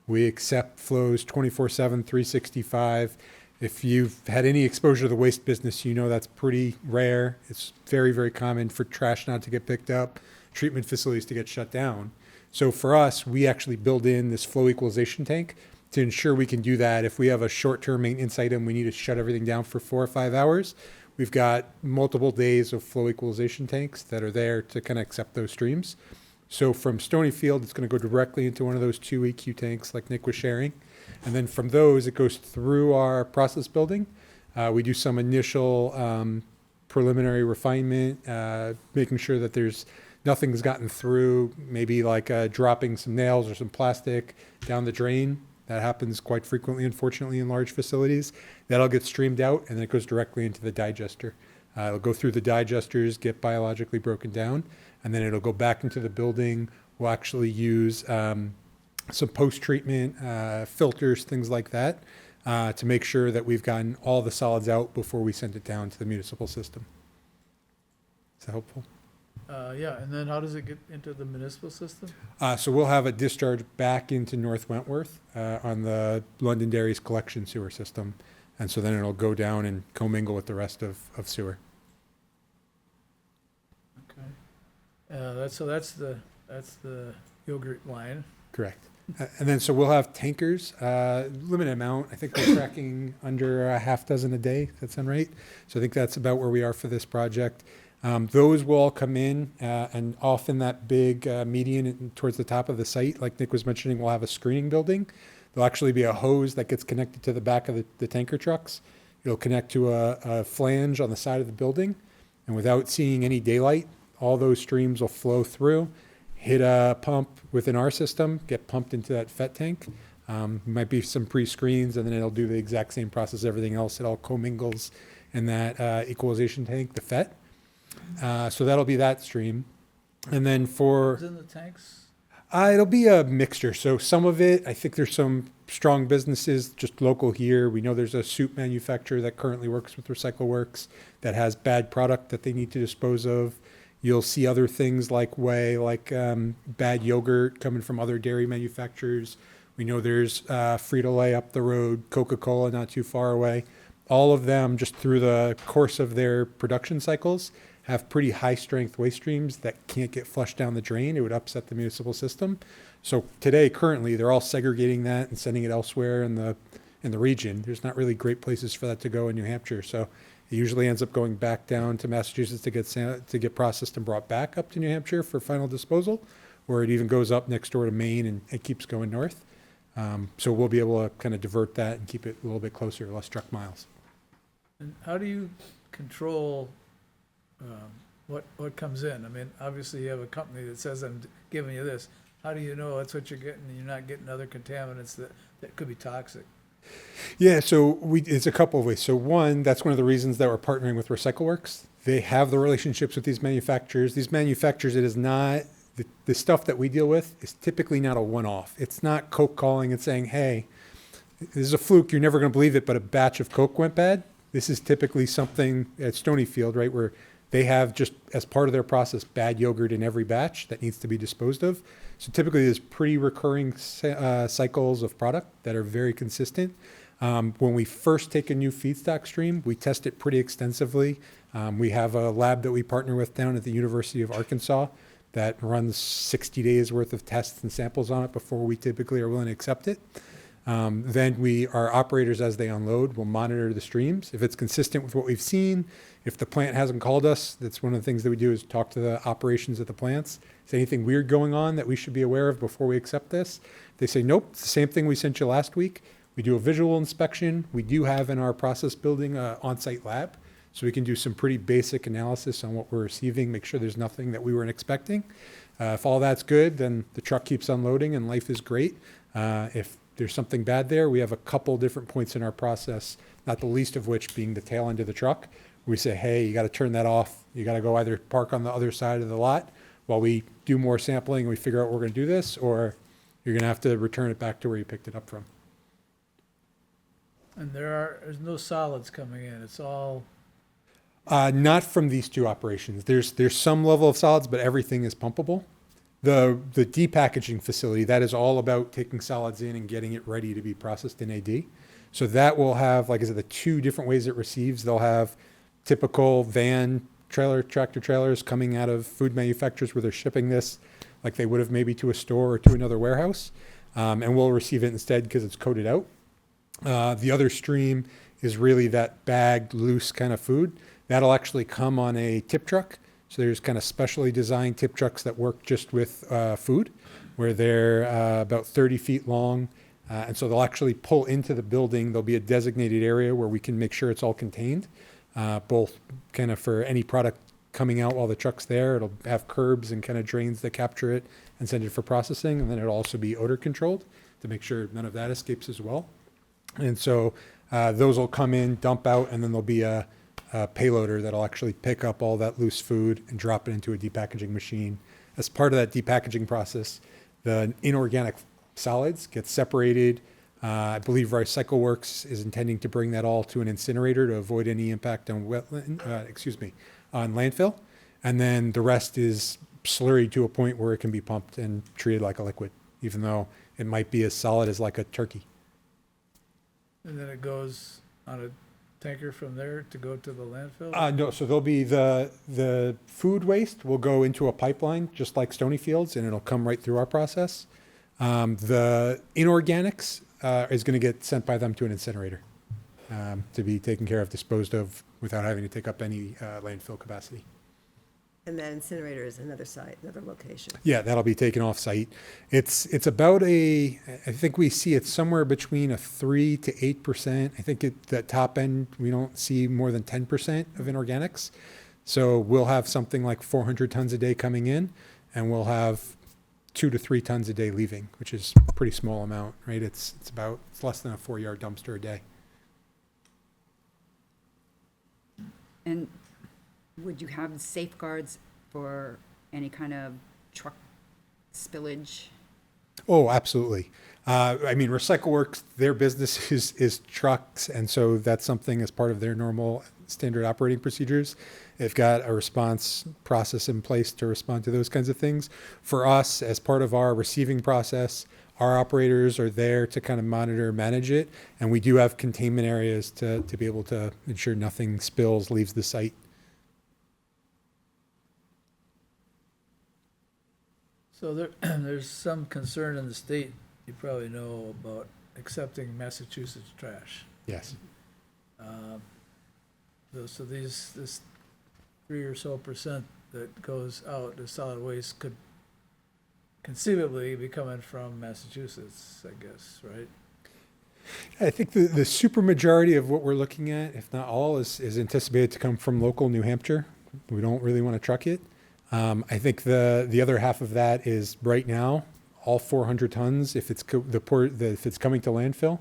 We accept flows 24/7, 365. If you've had any exposure to the waste business, you know that's pretty rare. It's very, very common for trash not to get picked up, treatment facilities to get shut down. So for us, we actually build in this flow equalization tank to ensure we can do that. If we have a short-term maintenance item, we need to shut everything down for 4 or 5 hours, we've got multiple days of flow equalization tanks that are there to kind of accept those streams. So from Stonyfield, it's going to go directly into one of those 2 EQ tanks like Nick was sharing. And then from those, it goes through our process building. We do some initial preliminary refinement, making sure that nothing's gotten through, maybe like dropping some nails or some plastic down the drain. That happens quite frequently, unfortunately, in large facilities. That'll get streamed out, and then it goes directly into the digester. It'll go through the digesters, get biologically broken down, and then it'll go back into the building. We'll actually use some post-treatment filters, things like that, to make sure that we've gotten all the solids out before we send it down to the municipal system. Is that helpful? Yeah, and then how does it get into the municipal system? So we'll have a discharge back into North Wentworth on the Londonderry's collection sewer system. And so then it'll go down and commingle with the rest of sewer. Okay. That's the yogurt line. Correct. And then so we'll have tankers, limited amount. I think we're tracking under a half dozen a day. Does that sound right? So I think that's about where we are for this project. Those will all come in, and often that big median towards the top of the site, like Nick was mentioning, we'll have a screening building. There'll actually be a hose that gets connected to the back of the tanker trucks. It'll connect to a flange on the side of the building, and without seeing any daylight, all those streams will flow through, hit a pump within our system, get pumped into that FET tank. Might be some pre-screens, and then it'll do the exact same process, everything else. It all commingles in that equalization tank, the FET. So that'll be that stream. And then What's in the tanks? it'll be a mixture. So some of it, I think there's some strong businesses just local here. We know there's a soup manufacturer that currently works with Recycle Works that has bad product that they need to dispose of. You'll see other things like whey, like bad yogurt coming from other dairy manufacturers. We know there's Frito-Lay up the road, Coca-Cola not too far away. All of them, just through the course of their production cycles, have pretty high strength waste streams that can't get flushed down the drain. It would upset the municipal system. So today, currently, they're all segregating that and sending it elsewhere in the region. There's not really great places for that to go in New Hampshire. So it usually ends up going back down to Massachusetts to get processed and brought back up to New Hampshire for final disposal, or it even goes up next door to Maine and it keeps going north. So we'll be able to kind of divert that and keep it a little bit closer, less truck miles. And how do you control what comes in? I mean, obviously you have a company that says, I'm giving you this. How do you know that's what you're getting and you're not getting other contaminants that could be toxic? Yeah, so it's a couple of ways. So one, that's one of the reasons that we're partnering with Recycle Works. They have the relationships with these manufacturers. These manufacturers, it is not, the stuff that we deal with is typically not a one-off. It's not Coke calling and saying, hey, this is a fluke, you're never going to believe it, but a batch of Coke went bad. This is typically something at Stonyfield, right, where they have just as part of their process bad yogurt in every batch that needs to be disposed of. So typically there's pretty recurring cycles of product that are very consistent. When we first take a new feedstock stream, we test it pretty extensively. We have a lab that we partner with down at the University of Arkansas that runs 60 days worth of tests and samples on it before we typically are willing to accept it. Then our operators, as they unload, will monitor the streams. If it's consistent with what we've seen, if the plant hasn't called us, that's one of the things that we do is talk to the operations at the plants. Is anything weird going on that we should be aware of before we accept this? They say, nope, it's the same thing we sent you last week. We do a visual inspection. We do have in our process building an on-site lab, so we can do some pretty basic analysis on what we're receiving, make sure there's nothing that we weren't expecting. If all that's good, then the truck keeps unloading and life is great. If there's something bad there, we have a couple different points in our process, not the least of which being the tail end of the truck. We say, hey, you got to turn that off. You got to go either park on the other side of the lot while we do more sampling and we figure out we're going to do this, or you're going to have to return it back to where you picked it up from. And there's no solids coming in. It's all Not from these two operations. There's some level of solids, but everything is pumpable. The depackaging facility, that is all about taking solids in and getting it ready to be processed in AD. So that will have, like I said, the two different ways it receives. They'll have typical van tractor trailers coming out of food manufacturers where they're shipping this like they would have maybe to a store or to another warehouse. And we'll receive it instead because it's coated out. The other stream is really that bagged, loose kind of food That'll actually come on a tip truck. So there's kind of specially designed tip trucks that work just with food, where they're about 30 feet long. And so they'll actually pull into the building. There'll be a designated area where we can make sure it's all contained, both kind of for any product coming out while the truck's there. It'll have curbs and kind of drains that capture it and send it for processing. And then it'll also be odor controlled to make sure none of that escapes as well. And so those will come in, dump out, and then there'll be a payloader that'll actually pick up all that loose food and drop it into a depackaging machine. As part of that depackaging process, the inorganic solids get separated. I believe RecycleWorks is intending to bring that all to an incinerator to avoid any impact on on landfill. And then the rest is slurried to a point where it can be pumped and treated like a liquid, even though it might be as solid as like a turkey. And then it goes on a tanker from there to go to the landfill? No, so there'll be the food waste will go into a pipeline, just like Stonyfields, and it'll come right through our process. The inorganics is going to get sent by them to an incinerator to be taken care of, disposed of, without having to take up any landfill capacity. And that incinerator is another site, another location. Yeah, that'll be taken off site. It's about I think we see it somewhere between a 3 to 8%. I think at the top end, we don't see more than 10% of inorganics. So we'll have something like 400 tons a day coming in, and we'll have 2 to 3 tons a day leaving, which is a pretty small amount, right? It's less than a 4-yard dumpster a day. And would you have safeguards for any kind of truck spillage? Oh, absolutely. I mean, RecycleWorks, their business is trucks, and so that's something as part of their normal standard operating procedures. They've got a response process in place to respond to those kinds of things. For us, as part of our receiving process, our operators are there to kind of monitor, manage it, and we do have containment areas to be able to ensure nothing spills, leaves the site. So there's some concern in the state, you probably know, about accepting Massachusetts trash. Yes. So this 3 or so % that goes out as solid waste could conceivably be coming from Massachusetts, I guess, right? I think the super majority of what we're looking at, if not all, is anticipated to come from local New Hampshire. We don't really want to truck it. I think the other half of that is right now, all 400 tons, if it's if it's coming to landfill,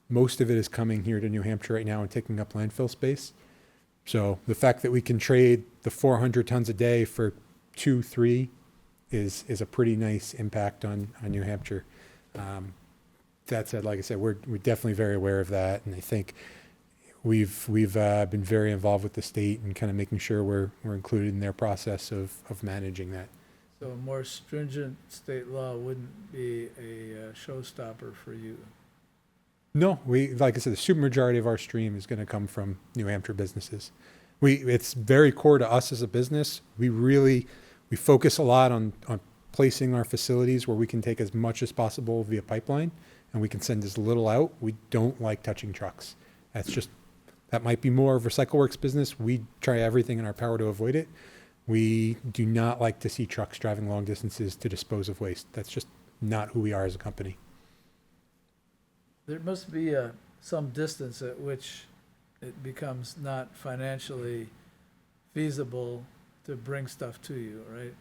most of it is coming here to New Hampshire right now and taking up landfill space. So the fact that we can trade the 400 tons a day for 2, 3 is a pretty nice impact on New Hampshire. That said, like I said, we're definitely very aware of that, and I think we've been very involved with the state and kind of making sure we're included in their process of managing that. So a more stringent state law wouldn't be a showstopper for you? No, like I said, the super majority of our stream is going to come from New Hampshire businesses. It's very core to us as a business. We focus a lot on placing our facilities where we can take as much as possible via pipeline, and we can send as little out. We don't like touching trucks. That might be more of RecycleWorks business. We try everything in our power to avoid it. We do not like to see trucks driving long distances to dispose of waste. That's just not who we are as a company. There must be some distance at which it becomes not financially feasible to bring stuff to you, right?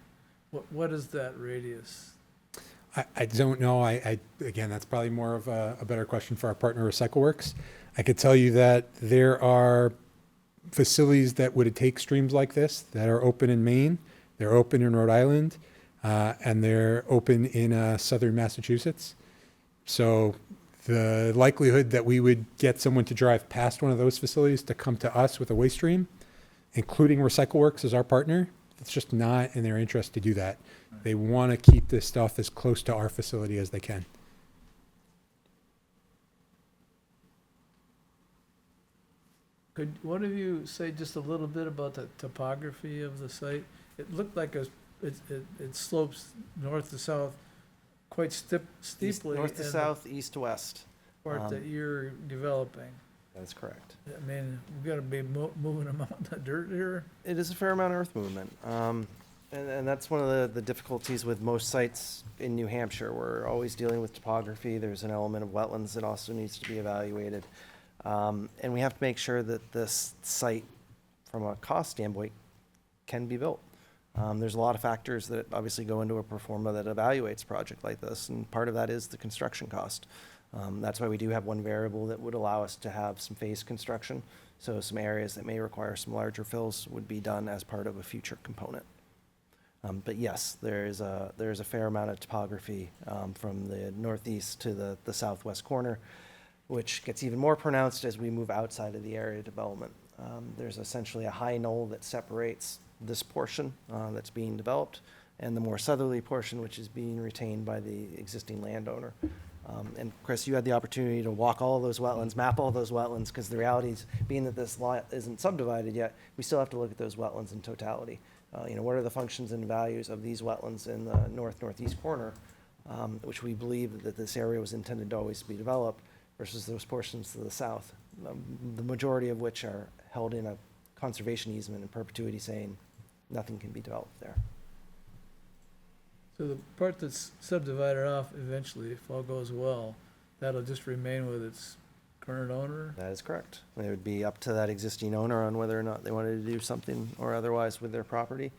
What is that radius? I don't know. Again, that's probably more of a better question for our partner RecycleWorks. I could tell you that there are facilities that would take streams like this that are open in Maine, they're open in Rhode Island, and they're open in southern Massachusetts. So the likelihood that we would get someone to drive past one of those facilities to come to us with a waste stream, including RecycleWorks as our partner, it's just not in their interest to do that. They want to keep this stuff as close to our facility as they can. Could one of you say just a little bit about the topography of the site? It looked like it slopes north to south quite steeply. North to in south, east to west. the part that you're developing. That's correct. I mean, we've gotta be moving a mountain of dirt here. It is a fair amount of earth movement. And that's one of the difficulties with most sites in New Hampshire. We're always dealing with topography. There's an element of wetlands that also needs to be evaluated. And we have to make sure that this site, from a cost standpoint, can be built. There's a lot of factors that obviously go into a pro forma that evaluates a project like this, and part of that is the construction cost. That's why we do have one variable that would allow us to have some phased construction. So some areas that may require some larger fills would be done as part of a future component. But yes, there is a fair amount of topography from the northeast to the southwest corner, which gets even more pronounced as we move outside of the area development. There's essentially a high knoll that separates this portion that's being developed and the more southerly portion, which is being retained by the existing landowner. And Chris, you had the opportunity to walk all of those wetlands, map all those wetlands, because the reality is, being that this lot isn't subdivided yet, we still have to look at those wetlands in totality. What are the functions and values of these wetlands in the northeast corner, which we believe that this area was intended to always be developed, versus those portions to the south, the majority of which are held in a conservation easement in perpetuity, saying nothing can be developed there. So the part that's subdivided off eventually, if all goes well, that'll just remain with its current owner? That is correct. It would be up to that existing owner on whether or not they wanted to do something or otherwise with their property.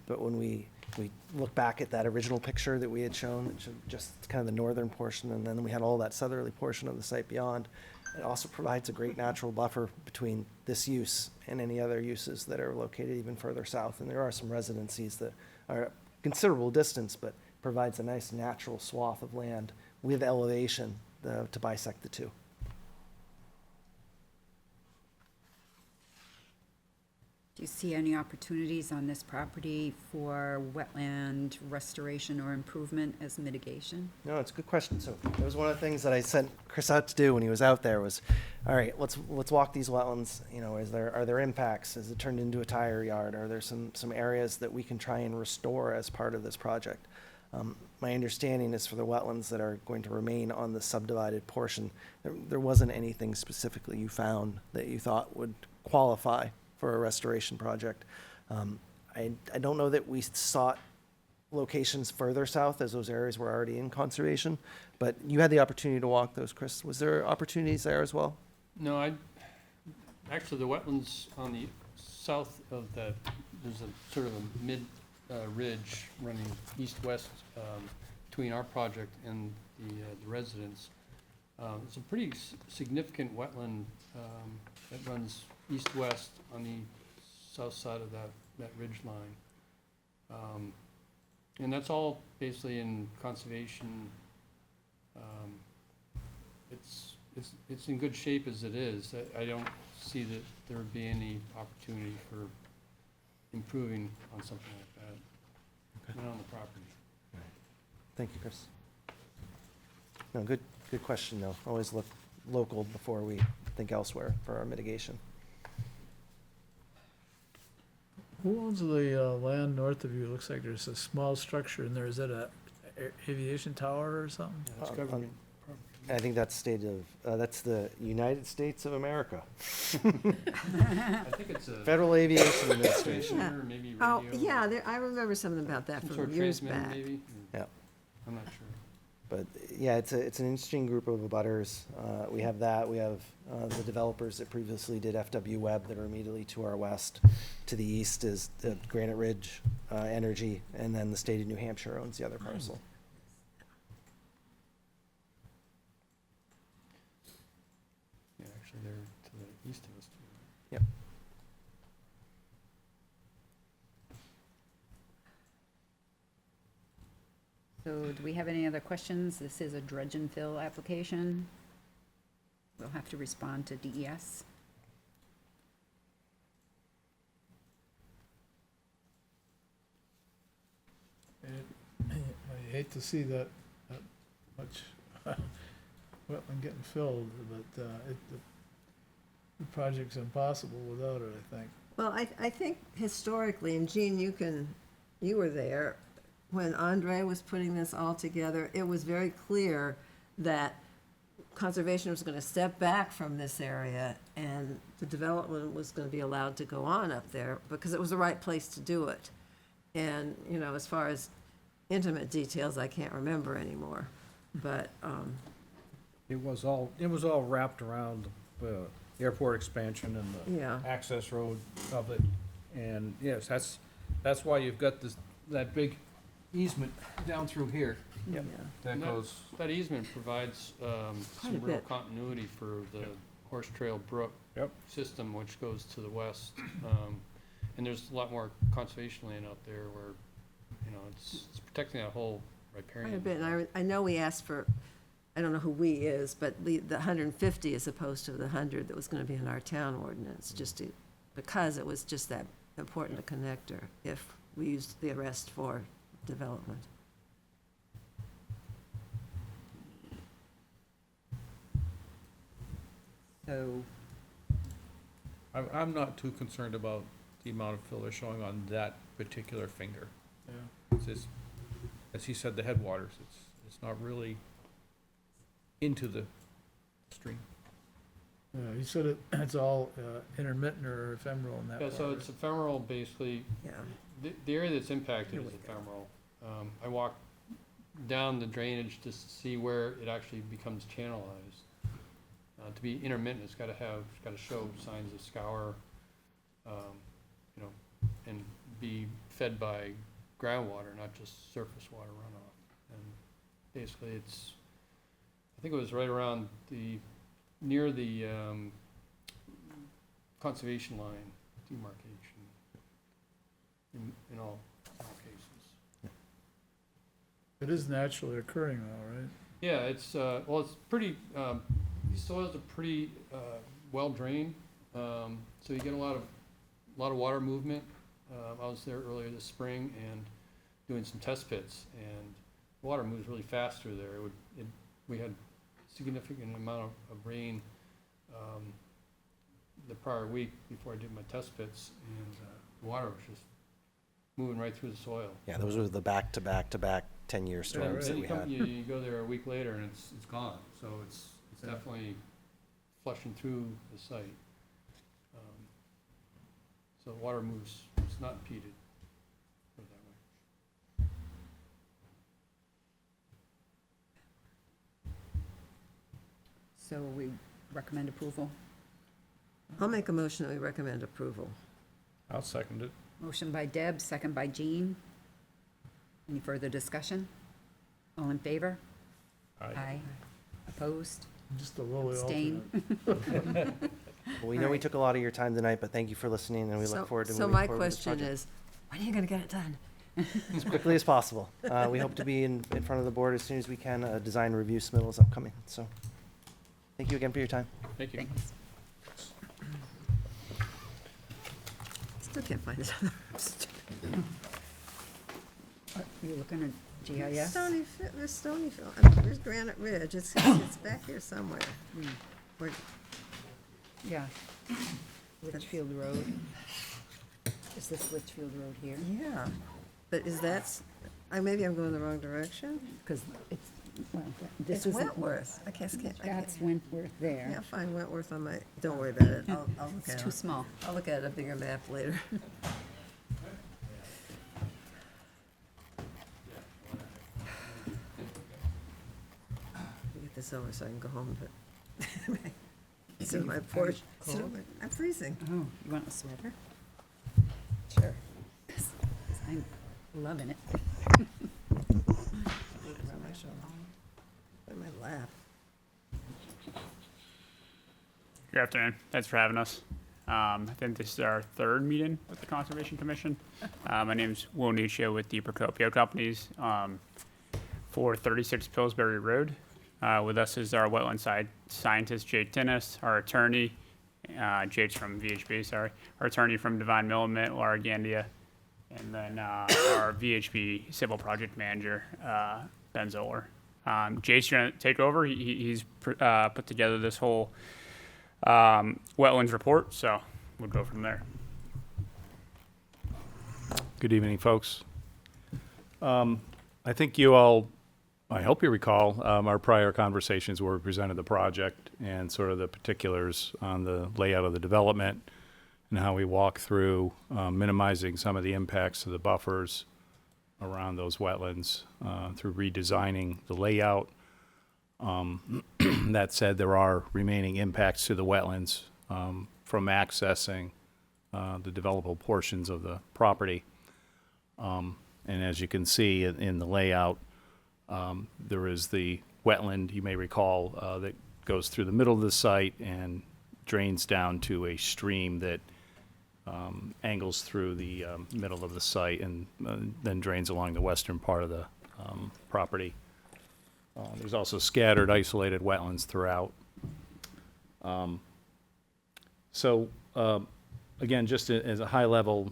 But when we look back at that original picture that we had shown, it showed just kind of the northern portion, and then we had all that southerly portion of the site beyond. It also provides a great natural buffer between this use and any other uses that are located even further south. And there are some residencies that are a considerable distance, but provides a nice natural swath of land with elevation to bisect the two. Do you see any opportunities on this property for wetland restoration or improvement as mitigation? No, it's a good question. So that was one of the things that I sent Chris out to do when he was out there was, all right, let's walk these wetlands. Are there impacts? Is it turned into a tire yard? Are there some areas that we can try and restore as part of this project? My understanding is for the wetlands that are going to remain on the subdivided portion, there wasn't anything specifically you found that you thought would qualify for a restoration project. I don't know that we sought locations further south, as those areas were already in conservation, but you had the opportunity to walk those, Chris. Was there opportunities there as well? No, actually, the wetlands on the south of that, there's a sort of a mid ridge running east-west between our project and the residence. It's a pretty significant wetland that runs east-west on the south side of that ridge line. And that's all basically in conservation. It's in good shape as it is. I don't see that there would be any opportunity for improving on something like that, not on the property. Thank you, Chris. No, good question, though. Always look local before we think elsewhere for our mitigation. Who owns the land north of you? It looks like there's a small structure in there. Is that a aviation tower or something? Yeah, that's Um, government I think that's that's the United States of America. property. I think it's a Federal Aviation Administration. transmitter, maybe Oh, radio. yeah, I remember something about that Some from sort of years transmitter, back. maybe? Yeah. I'm not sure. But yeah, it's an interesting group of abutters. We have that. We have the developers that previously did FW Web that are immediately to our west. To the east is the Granite Ridge Energy, and then the state of New Hampshire owns the other parcel. Yeah, actually, they're to the east of us, too. Yep. So do we have any other questions? This is a dredge and fill application. We'll have to respond to E DES. I hate to see that much wetland getting filled, but the project's impossible without it, I think. Well, I think historically, and Jean, you were there, when Andre was putting this all together, it was very clear that conservation was gonna step back from this area and the development was gonna be allowed to go on up there because it was the right place to do it. And, you know, as far as intimate details, I can't remember anymore, but, It was all wrapped around the airport expansion and the yeah. access road of it. And yes, that's why you've got that big easement down through here. Yeah. That And goes, That easement provides Quite a some real bit. continuity for the Horse Trail Brook Yep. system, which goes to the west. And there's a lot more conservation land out there where, you know, it's protecting that whole riparian. Quite a bit, and I know we asked for, I don't know who "we" is, but the 150 as opposed to the 100 that was gonna be in our town ordinance, just to, because it was just that important a connector if we used the rest for development. So, I'm not too concerned about the amount of fill they're showing on that particular finger. Yeah. It's just, as he said, the headwaters, it's not really into the stream. Yeah, he said it's all intermittent or ephemeral in that Yeah, part. so it's ephemeral, basically. Yeah. The area that's impacted Here is we go. ephemeral. I walked down the drainage just to see where it actually becomes channelized. To be intermittent, it's gotta show signs of scour, you know, and be fed by groundwater, not just surface water runoff. And basically, I think it was right around near the conservation line demarcation in all cases. It is naturally occurring though, right? Yeah, it's, well, it's pretty, these soils are pretty, well drained, so you get a lot of water movement. I was there earlier this spring and doing some test pits, and water moves really fast through there. We had significant amount of rain, the prior week before I did my test pits, and, the water was just moving right through the soil. Yeah, those were the back-to-back 10-year storms Then that we had. you go there a week later and it's gone, so it's definitely flushing through the site. So water moves, it's not impeded, put it that way. so we recommend approval. I'll make a motion that we recommend approval. I'll second it. Motion by Deb, second by Jean. Any further discussion? All in favor? Aye. Opposed? Just a lowly Abstain? alternate. Well, we know we took a lot of your time tonight, but thank you for listening, and we look forward to So moving my forward with this question project is, when are you gonna get it done? as quickly as possible. We hope to be in front of the board as soon as we can. Design review submittal is upcoming, so thank you again for your time. Thank you. Thanks. Still can't find it. You looking at GIS? There's Stonyfield, there's Granite Ridge, it's back here somewhere. Where- Yeah. Litchfield Road. Is this Litchfield Road here? Yeah, but maybe I'm going the wrong direction? Because it's, well, this It's is Wentworth. I can't. That's Wentworth there. Can't find Wentworth on my, don't worry about it, I'll look It's at too it. small. I'll look at a bigger map later. Get this over so I can go home, but sit on my porch. I'm freezing. Oh, you want a sweater? Sure. I'm loving it. Put it around my shoulder. Put it in my lap. Good afternoon. Thanks for having us. I think this is our third meeting with the Conservation Commission. My name's Will Nuccio with the Procopio Companies for 36 Pillsbury Road. With us is our wetland scientist, Jake Tinnis, our attorney, Jake's from VHB, sorry, our attorney from Divine Millimit, Laura Gandia, and then our VHB civil project manager, Ben Zoller. Jake's going to take over. He's put together this whole wetlands report, so we'll go from there. Good evening, folks. I think you all I hope you recall, our prior conversations where we presented the project and sort of the particulars on the layout of the development and how we walk through minimizing some of the impacts of the buffers around those wetlands through redesigning the layout. That said, there are remaining impacts to the wetlands from accessing the developable portions of the property. And as you can see in the layout, there is the wetland, you may recall, that goes through the middle of the site and drains down to a stream that angles through the middle of the site and then drains along the western part of the property. There's also scattered, isolated wetlands throughout. Again, just as a high-level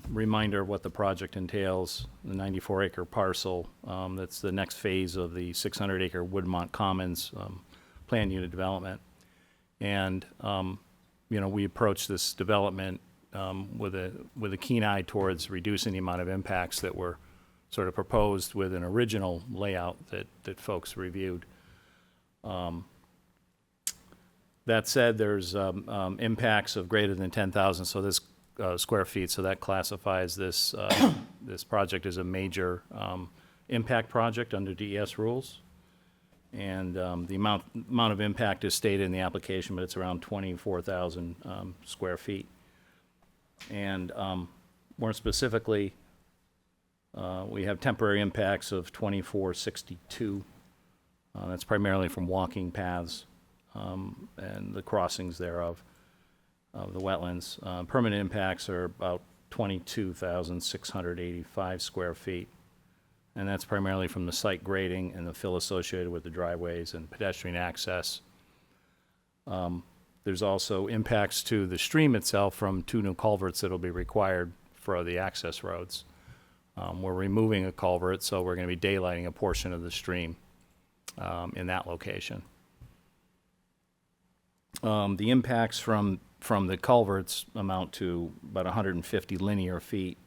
reminder of what the project entails, the 94-acre parcel, that's the next phase of the 600-acre Woodmont Commons planned unit development. And, we approach this development with a keen eye towards reducing the amount of impacts that were sort of proposed with an original layout that folks reviewed. That said, there's impacts of greater than 10,000 square feet, so that classifies this this project as a major impact project under DES rules. And the amount of impact is stated in the application, but it's around 24,000 square feet. And more specifically, we have temporary impacts of 2462. That's primarily from walking paths and the crossings thereof of the wetlands. Permanent impacts are about 22,685 square feet. And that's primarily from the site grading and the fill associated with the driveways and pedestrian access. There's also impacts to the stream itself from 2 new culverts that will be required for the access roads. We're removing a culvert, so we're going to be daylighting a portion of the stream in that location. The impacts from the culverts amount to about 150 linear feet,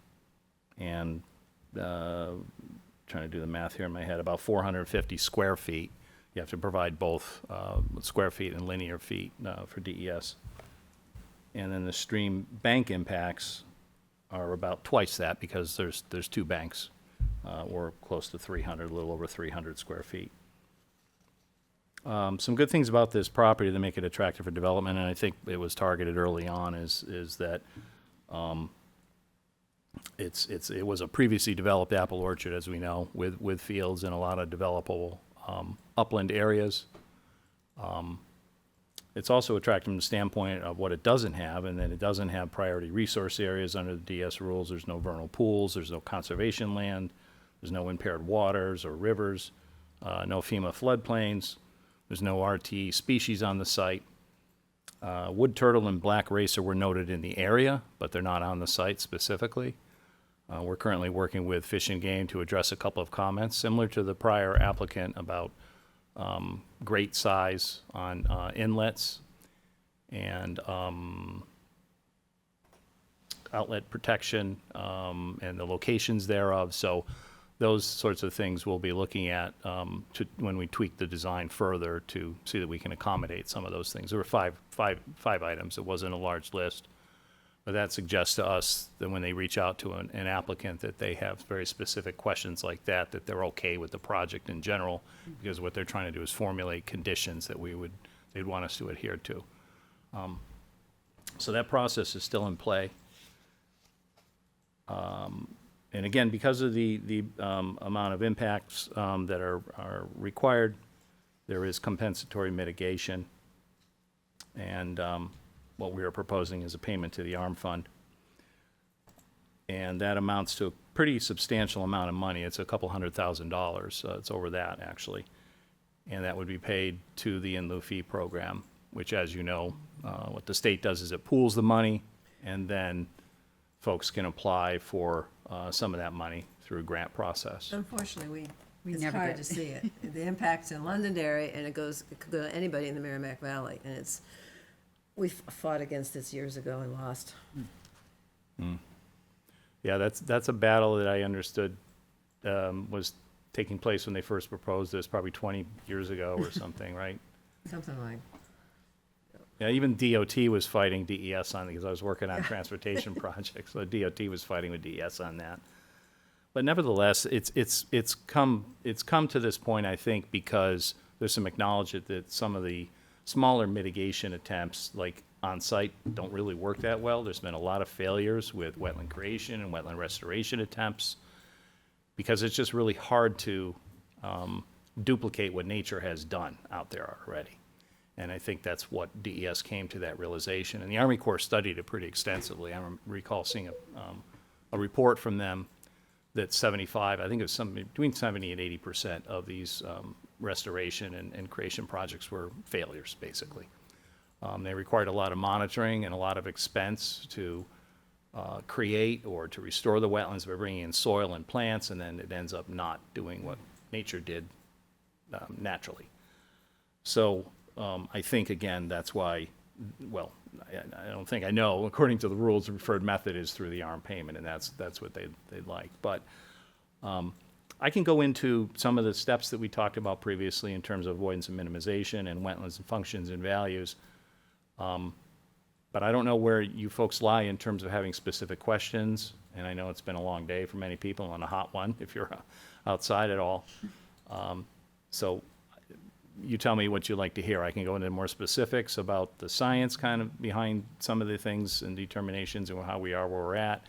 and trying to do the math here in my head, about 450 square feet. You have to provide both square feet and linear feet for DES. And then the stream bank impacts are about twice that because there's 2 banks. We're close to 300, a little over 300 square feet. Some good things about this property that make it attractive for development, and I think it was targeted early on, is that it was a previously developed apple orchard, as we know, with fields and a lot of developable upland areas. It's also attractive from the standpoint of what it doesn't have, and that it doesn't have priority resource areas under the DS rules. There's no vernal pools, there's no conservation land, there's no impaired waters or rivers, no FEMA floodplains, there's no RT species on the site. Wood turtle and black racer were noted in the area, but they're not on the site specifically. We're currently working with Fish and Game to address a couple of comments, similar to the prior applicant about great size on inlets and outlet protection and the locations thereof. So those sorts of things we'll be looking at when we tweak the design further to see that we can accommodate some of those things. There were five items. It wasn't a large list. But that suggests to us that when they reach out to an applicant that they have very specific questions like that they're okay with the project in general, because what they're trying to do is formulate conditions that they'd want us to adhere to. So that process is still in play. And again, because of the amount of impacts that are required, there is compensatory mitigation. And what we are proposing is a payment to the ARM fund. And that amounts to a pretty substantial amount of money. It's a couple $100,000. It's over that, actually. And that would be paid to the in lieu fee program, which, as you know, what the state does is it pools the money, and then folks can apply for some of that money through a grant process. Unfortunately, it's never hard get- to see it. The impact's in Londonderry, and it could go to anybody in the Merrimack Valley, and we fought against this years ago and lost. Yeah, that's a battle that I understood was taking place when they first proposed this, probably 20 years ago or something, right? Something like, Yeah, even DOT was fighting DES on it, because I was working on transportation projects, so DOT was fighting with DES on that. But nevertheless, it's come to this point, I think, because there's some acknowledgement that some of the smaller mitigation attempts, like on-site, don't really work that well. There's been a lot of failures with wetland creation and wetland restoration attempts, because it's just really hard to duplicate what nature has done out there already. And I think that's what DES came to that realization. And the Army Corps studied it pretty extensively. I recall seeing a report from them that 75, I think it was between 70 and 80% of these restoration and creation projects were failures, basically. They required a lot of monitoring and a lot of expense to create or to restore the wetlands by bringing in soil and plants, and then it ends up not doing what nature did naturally. So I think, again, that's why, well, I don't think, I know, according to the rules, the preferred method is through the ARM payment, and that's what they'd like. But I can go into some of the steps that we talked about previously in terms of avoidance and minimization and wetlands and functions and values. But I don't know where you folks lie in terms of having specific questions, and I know it's been a long day for many people and a hot one if you're outside at all. So you tell me what you'd like to hear. I can go into more specifics about the science kind of behind some of the things and determinations and how we are where we're at,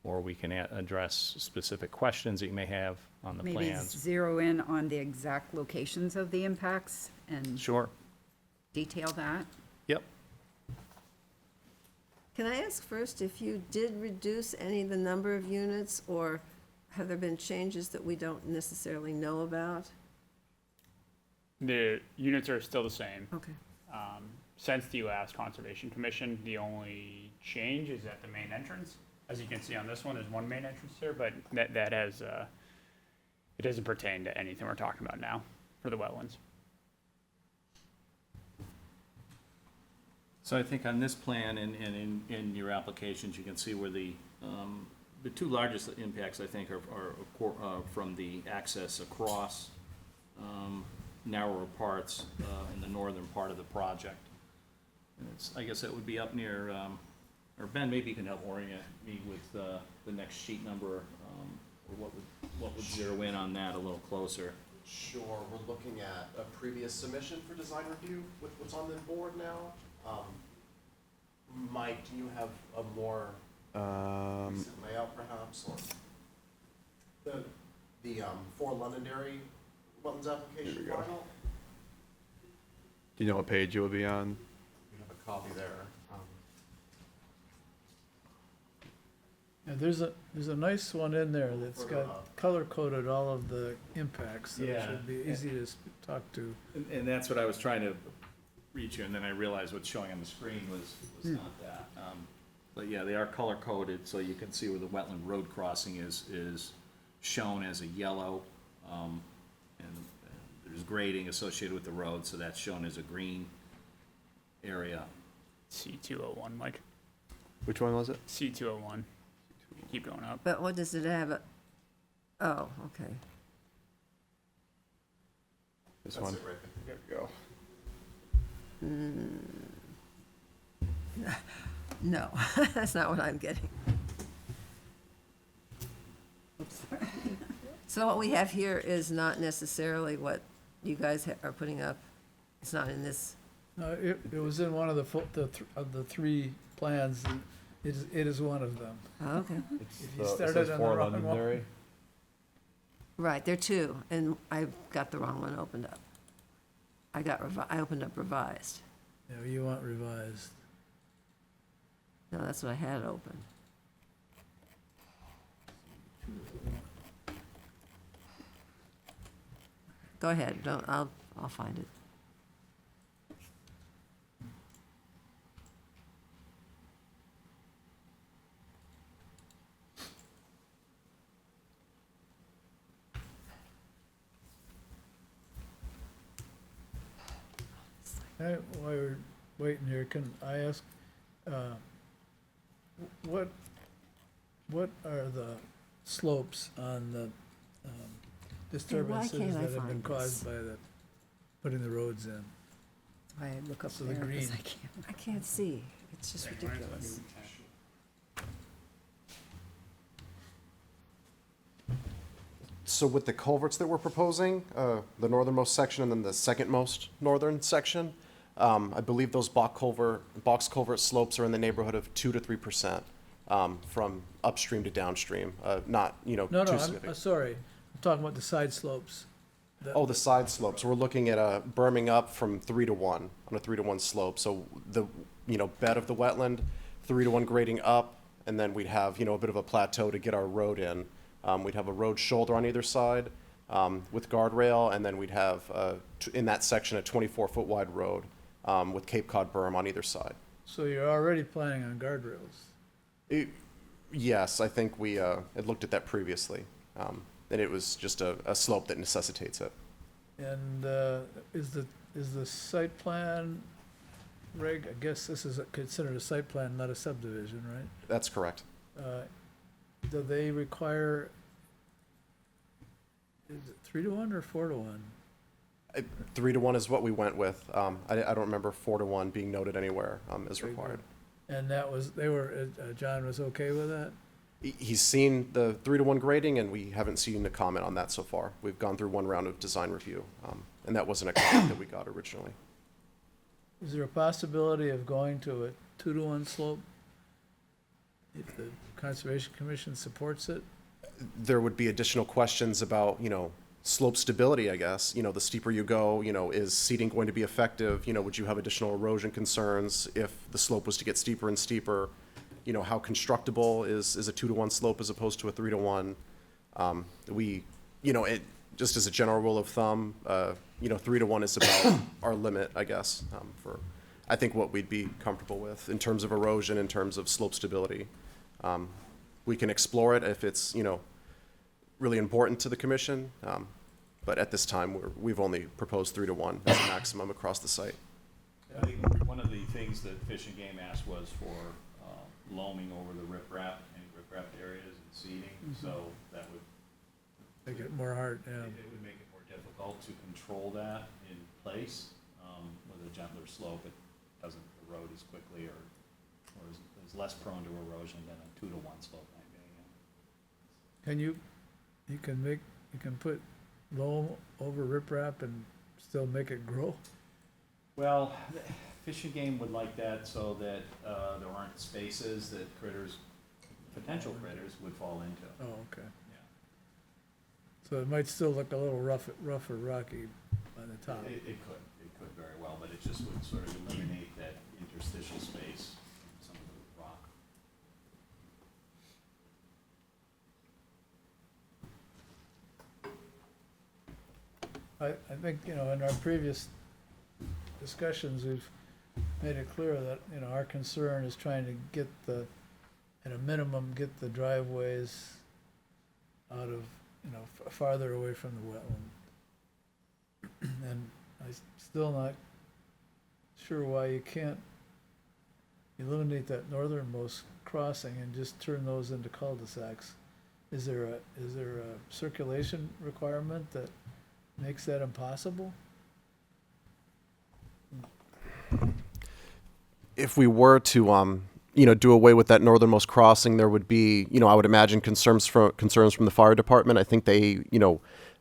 or we can address specific questions that you may have on the Maybe plans. zero in on the exact locations of the impacts and Sure. detail that. Yep. can I ask first if you did reduce any of the number of units, or have there been changes that we don't necessarily know about? The units are still the same. Okay. Since the last Conservation Commission, the only change is at the main entrance. As you can see on this one, there's one main entrance here, but that has, it doesn't pertain to anything we're talking about now for the wetlands. So I think on this plan and in your applications, you can see where the two largest impacts, I think, are from the access across narrower parts in the northern part of the project. And I guess that would be up near, or Ben, maybe you can help orient me with the next sheet number, or what would zero in on that a little closer. Sure, we're looking at a previous submission for design review with what's on the board now. Mike, do you have a more recent layout perhaps, or the for Londonderry wetlands application Here we go. final? Do you know what page it will be on? You have a copy there. Yeah, there's a nice one in there that's got color-coded all of the impacts, so it Yeah. should be easy to talk to. And that's what I was trying to reach you, and then I realized what's showing on the screen was not that. But yeah, they are color-coded, so you can see where the wetland road crossing is shown as a yellow, and there's grading associated with the road, so that's shown as a green area. C201, Mike. Which one was it? C201. Keep going up. But what does it have? Oh, okay. This That's one? it right there. There we go. No, that's not what I'm getting. So what we have here is not necessarily what you guys are putting up. It's not in this. No, it was in one of the three plans, and it is one of them. Oh, okay. If you started on the wrong one. Right, there are two, and I got the wrong one opened up. I opened up revised. Yeah, you want revised. No, that's what I had open. Go ahead, I'll find it. While we're waiting here, can I ask, what are the slopes on the disturbances can't I that have been find caused by the, putting the roads in. I look up So the there 'cause green. I can't. I can't see. It's just ridiculous. So with the culverts that we're proposing, the northernmost section and then the second-most northern section, I believe those box culvert slopes are in the neighborhood of 2 to 3%, from upstream to downstream, not, No, too I'm significant. sorry, I'm talking about the side slopes. Oh, the side slopes. We're looking at berming up from 3 to 1 on a 3 to 1 slope. So the, bed of the wetland, 3 to 1 grading up, and then we'd have, a bit of a plateau to get our road in. We'd have a road shoulder on either side with guardrail, and then we'd have, in that section, a 24-foot wide road with Cape Cod berm on either side. So you're already planning on guardrails? Yes, I think we had looked at that previously. And it was just a slope that necessitates it. And is the site plan, Reg, I guess this is considered a site plan, not a subdivision, right? That's correct. Do they require, is it 3 to 1 or 4 to 1? 3 to 1 is what we went with. I don't remember 4 to 1 being noted anywhere as Very required. And that was, John was okay with that? He's seen the 3 to 1 grading, and we haven't seen a comment on that so far. We've gone through one round of design review, and that wasn't a comment that we got originally. Is there a possibility of going to a 2 to 1 slope if the Conservation Commission supports it? There would be additional questions about, slope stability, I guess. The steeper you go, is seating going to be effective? Would you have additional erosion concerns if the slope was to get steeper and steeper? How constructible is a 2 to 1 slope as opposed to a 3 to 1? It just as a general rule of thumb, 3 to 1 is about our limit, I guess, for I think what we'd be comfortable with in terms of erosion, in terms of slope stability. We can explore it if it's really important to the commission, but at this time we've only proposed 3 to 1 as a maximum across the site. I think one of the things that Fish and Game asked was for loaming over the riprap areas and seeding, so that would Make it more hard, yeah. it would make it more difficult to control that in place. With a gentler slope, it doesn't erode as quickly or is less prone to erosion than a 2 to 1 slope might be. Can you can put loam over riprap and still make it grow? Well, Fish and Game would like that so that there aren't spaces that potential critters would fall into. Oh, okay. Yeah. So it might still look a little rough or rocky on the top. It could very well, but it just would sort of eliminate that interstitial space in some of the rock. I think, in our previous discussions, we've made it clear that, our concern is trying to at a minimum, get the driveways out of, farther away from the wetland. And I'm still not sure why you can't eliminate that northernmost crossing and just turn those into cul-de-sacs. Is there a circulation requirement that makes that impossible? If we were to, do away with that northernmost crossing, there would be, I would imagine concerns from the fire department. I think they,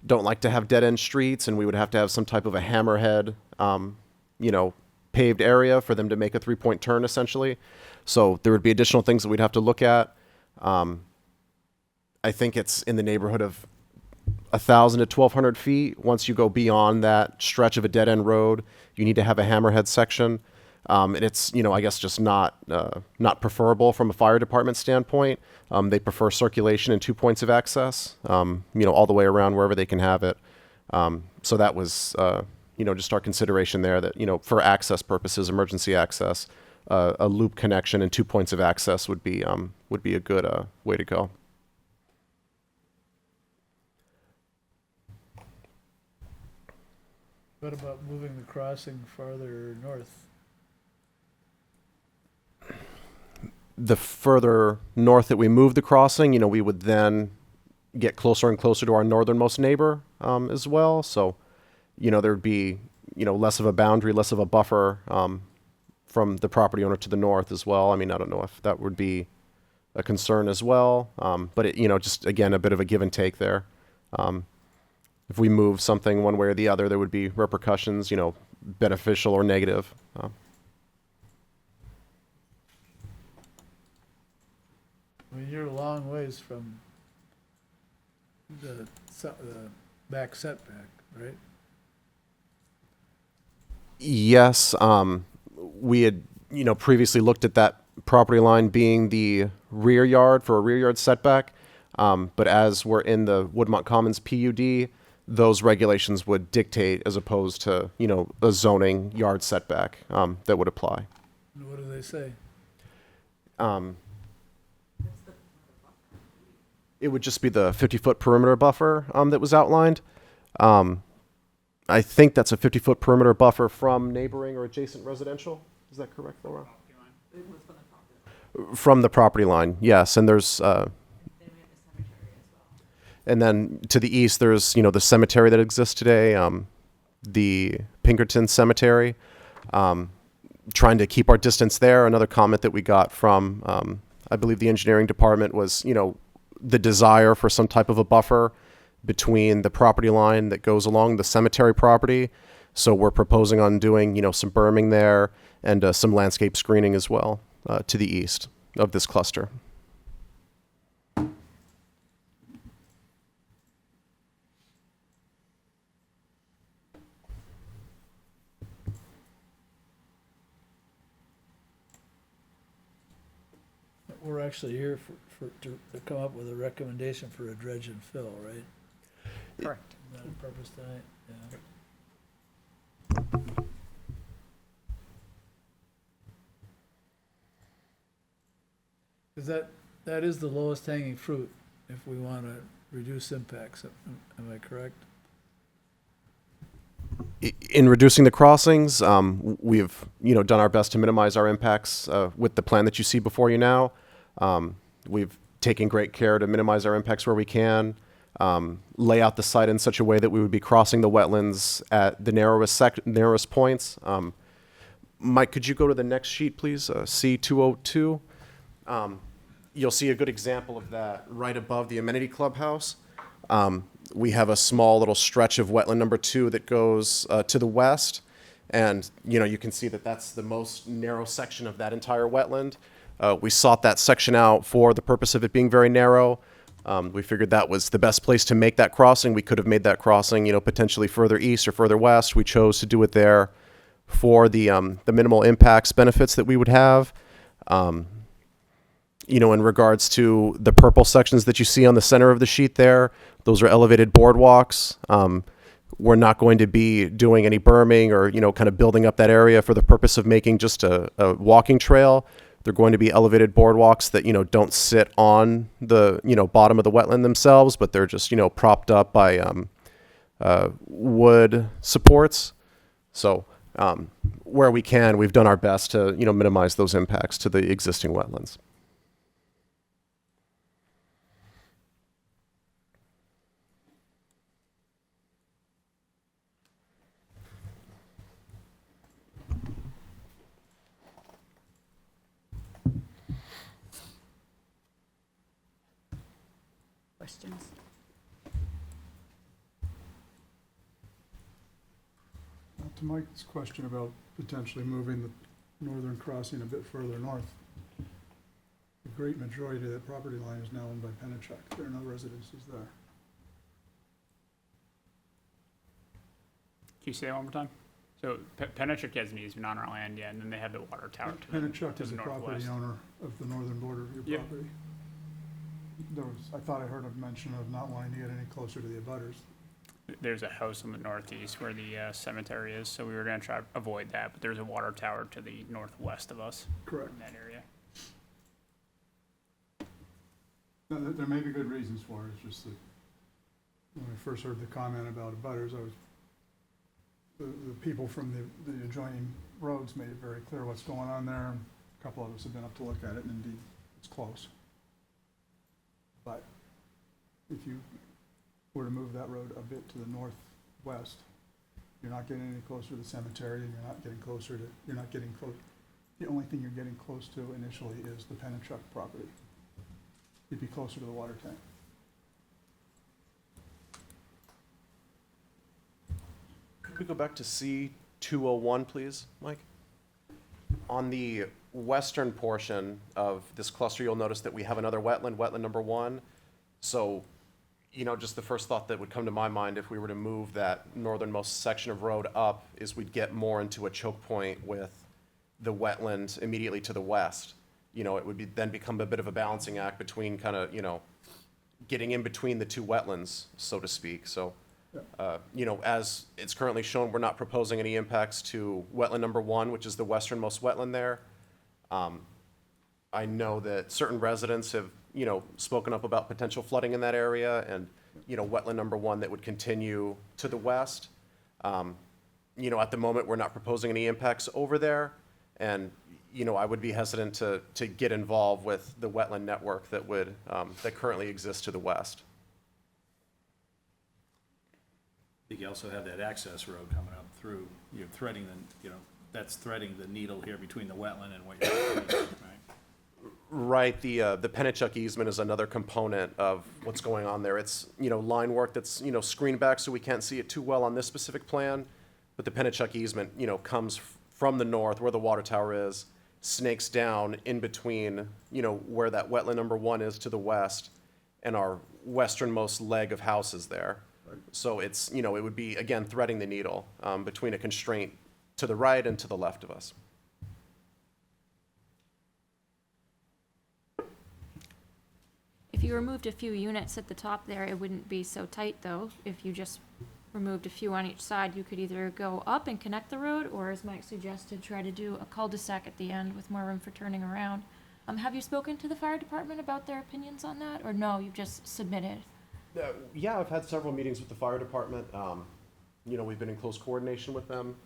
don't like to have dead-end streets, and we would have to have some type of a hammerhead, paved area for them to make a 3-point turn, essentially. So there would be additional things that we'd have to look at. I think it's in the neighborhood of 1,000 to 1,200 feet. Once you go beyond that stretch of a dead-end road, you need to have a hammerhead section. And it's, I guess just not preferable from a fire department standpoint. They prefer circulation and 2 points of access, all the way around wherever they can have it. So that was, just our consideration there that, for access purposes, emergency access, a loop connection and 2 points of access would be a good way to go. What about moving the crossing farther north? The further north that we move the crossing, we would then get closer and closer to our northernmost neighbor. as well. So, there'd be, less of a boundary, less of a buffer from the property owner to the north as well. I mean, I don't know if that would be a concern as well, but it, just again, a bit of a give and take there. If we move something one way or the other, there would be repercussions, beneficial or negative. I mean, you're a long ways from the back setback, right? Yes, we had, previously looked at that property line being the rear yard for a rear yard setback. But as we're in the Woodmont Commons PUD, those regulations would dictate as opposed to, a zoning yard setback that would apply. And what do they say? It would just be the 50-foot perimeter buffer that was outlined. I think that's a 50-foot perimeter buffer from neighboring or adjacent residential. Is that correct, Laura? From the property line, yes. And there's, and then to the east, there's, the cemetery that exists today, the Pinkerton Cemetery. Trying to keep our distance there. Another comment that we got from, I believe the engineering department was, the desire for some type of a buffer between the property line that goes along the cemetery property. So we're proposing on doing, some berming there and some landscape screening as well to the east of this cluster. We're actually here to come up with a recommendation for a dredge and fill, right? Correct. Is that the purpose tonight? Yeah. Because that is the lowest hanging fruit if we want to reduce impacts. Am I correct? In reducing the crossings, we've done our best to minimize our impacts with the plan that you see before you now. We've taken great care to minimize our impacts where we can. Lay out the site in such a way that we would be crossing the wetlands at the narrowest points. Mike, could you go to the next sheet, please? C202. You'll see a good example of that right above the amenity clubhouse. We have a small little stretch of wetland number 2 that goes to the west. And, you can see that that's the most narrow section of that entire wetland. We sought that section out for the purpose of it being very narrow. We figured that was the best place to make that crossing. We could have made that crossing, potentially further east or further west. We chose to do it there for the minimal impacts benefits that we would have. In regards to the purple sections that you see on the center of the sheet there, those are elevated boardwalks. We're not going to be doing any berming or, kind of building up that area for the purpose of making just a walking trail. They're going to be elevated boardwalks that, don't sit on the, bottom of the wetland themselves, but they're just, propped up by wood supports. So where we can, we've done our best to, minimize those impacts to the existing wetlands. Questions? To Mike's question about potentially moving the northern crossing a bit further north, the great majority of that property line is now owned by Penachuk. There are no residences there. Can you say that one more time? So Penachuk has an easement on our land, yeah, and then they have the water tower to Penachuk the is the property northwest. owner of the northern border of your Yep. property. I thought I heard a mention of not wanting to get any closer to the abutters. There's a house in the northeast where the cemetery is, so we were gonna try to avoid that, but there's a water tower to the northwest of us Correct. in that area. Now, there may be good reasons for it, it's just that when I first heard the comment about abutters, the people from the adjoining roads made it very clear what's going on there, and a couple of us have been up to look at it, and indeed, it's close. But if you were to move that road a bit to the northwest, you're not getting any closer to the cemetery, and you're not getting close. The only thing you're getting close to initially is the Pennachuck property. You'd be closer to the water tank. Could we go back to C201, please, Mike? On the western portion of this cluster, you'll notice that we have another wetland, wetland number 1. So, just the first thought that would come to my mind if we were to move that northernmost section of road up is we'd get more into a choke point with the wetland immediately to the west. It would then become a bit of a balancing act between kind of, getting in between the two wetlands, so to speak. So, as it's currently shown, we're not proposing any impacts to wetland number 1, which is the westernmost wetland there. I know that certain residents have, spoken up about potential flooding in that area and, wetland number 1 that would continue to the west. At the moment, we're not proposing any impacts over there. And, I would be hesitant to get involved with the wetland network that would, that currently exists to the west. I think you also have that access road coming up through, you're threading that's threading the needle here between the wetland and what you're doing, right? Right, the Pennachuck easement is another component of what's going on there. It's, line work that's, screened back so we can't see it too well on this specific plan. But the Pennachuck easement, comes from the north where the water tower is, snakes down in between, where that wetland number 1 is to the west and our westernmost leg of houses there. So it's, it would be, again, threading the needle between a constraint to the right and to the left of us. If you removed a few units at the top there, it wouldn't be so tight, though. If you just removed a few on each side, you could either go up and connect the road, or as Mike suggested, try to do a cul-de-sac at the end with more room for turning around. Have you spoken to the fire department about their opinions on that, or no, you've just submitted? Yeah, I've had several meetings with the fire department. We've been in close coordination with them.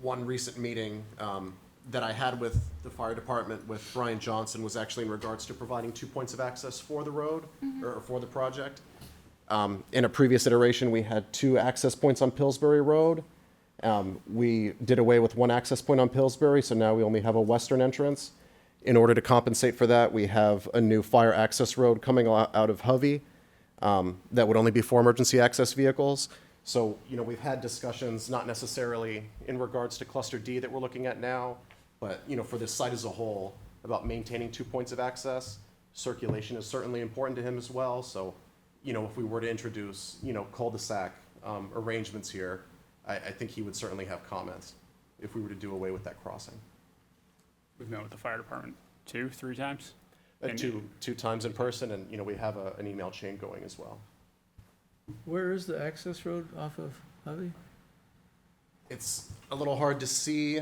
One recent meeting that I had with the fire department with Brian Johnson was actually in regards to providing 2 points of access for the road, or for the project. In a previous iteration, we had 2 access points on Pillsbury Road. We did away with 1 access point on Pillsbury, so now we only have a western entrance. In order to compensate for that, we have a new fire access road coming out of Hovey that would only be for emergency access vehicles. So, we've had discussions, not necessarily in regards to Cluster D that we're looking at now, but, for this site as a whole, about maintaining 2 points of access. Circulation is certainly important to him as well, so, if we were to introduce, cul-de-sac arrangements here, I think he would certainly have comments if we were to do away with that crossing. We've met with the fire department 2-3 times. And- Two times in person, and, we have an email chain going as well. Where is the access road off of Hovey? It's a little hard to see,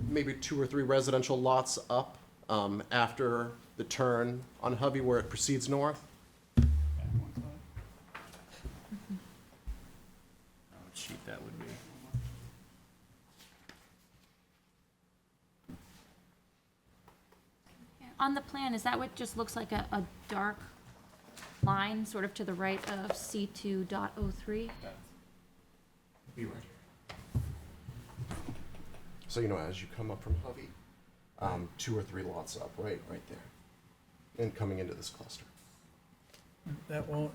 maybe 2 or 3 residential lots up after the turn on Hovey where it proceeds north. What sheet that would be. On the plan, is that what just looks like a dark line, sort of to the right of C2.03? Be right here. So, as you come up from Hovey, 2 or 3 lots up, right there, and coming into this cluster. That won't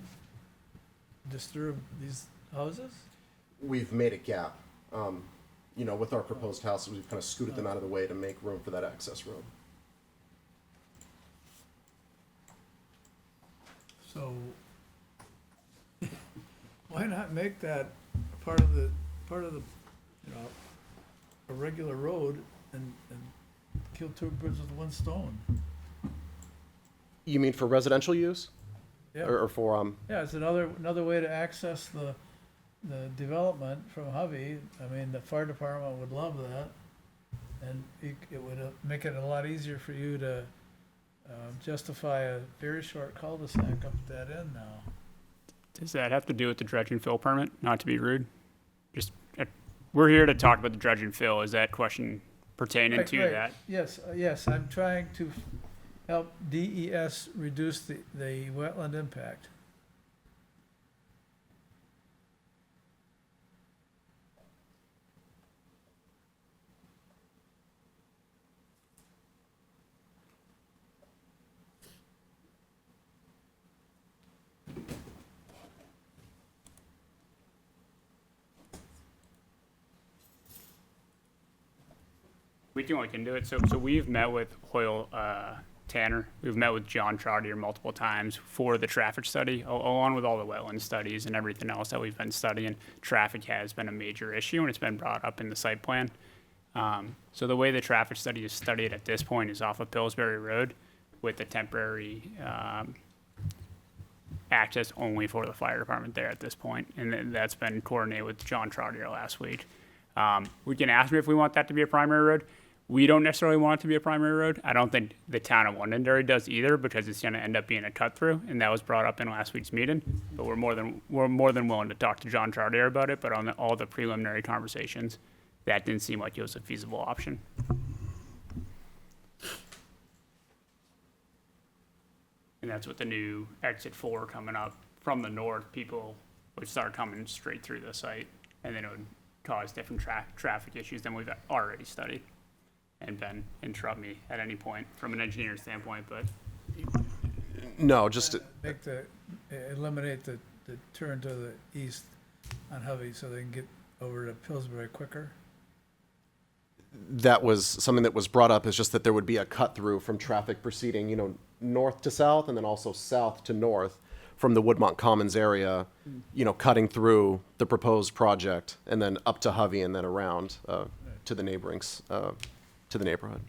disturb these houses? We've made a gap. With our proposed houses, we've kind of scooted them out of the way to make room for that access road. So, why not make that part of the, a regular road and kill 2 birds with 1 stone? You mean for residential use? Yeah. Or for, Yeah, it's another way to access the development from Hovey. I mean, the fire department would love that. And it would make it a lot easier for you to justify a very short cul-de-sac up at that end now. Does that have to do with the dredge and fill permit? Not to be rude. Just, we're here to talk about the dredge and fill. Is that question pertaining Right, to right. that? Yes, I'm trying to help DES reduce the wetland impact. We can look into it. So we've met with Hoyle Tanner. We've met with John Chartier multiple times for the traffic study, along with all the wetland studies and everything else that we've been studying. Traffic has been a major issue, and it's been brought up in the site plan. So the way the traffic study is studied at this point is off of Pillsbury Road with the temporary access only for the fire department there at this point. And that's been coordinated with John Chartier last week. We can ask him if we want that to be a primary road. We don't necessarily want it to be a primary road. I don't think the town of Londonderry does either, because it's going to end up being a cut through, and that was brought up in last week's meeting. But we're more than willing to talk to John Chartier about it. But on all the preliminary conversations, that didn't seem like it was a feasible option. And that's with the new exit 4 coming up from the north. People would start coming straight through the site, and then it would cause different traffic issues than we've already studied. And Ben, interrupt me at any point from an engineer standpoint, but No, just, Eliminate the turn to the east on Hovey so they can get over to Pillsbury quicker. that was something that was brought up, is just that there would be a cut through from traffic proceeding, you know, north to south and then also south to north from the Woodmont Commons area, you know, cutting through the proposed project and then up to Hovey and then around to the neighboring, to the neighborhood.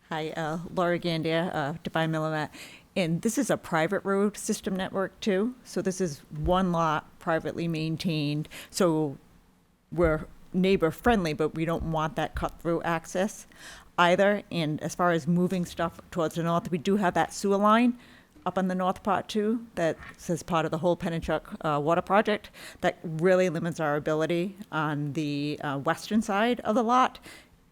Hi, Laura Gandia, Divine Millimet. And this is a private road system network too. So this is one lot privately maintained. So we're neighbor friendly, but we don't want that cut through access either. And as far as moving stuff towards the north, we do have that sewer line up on the north part too, that says part of the whole Pennachuck water project. That really limits our ability on the western side of the lot.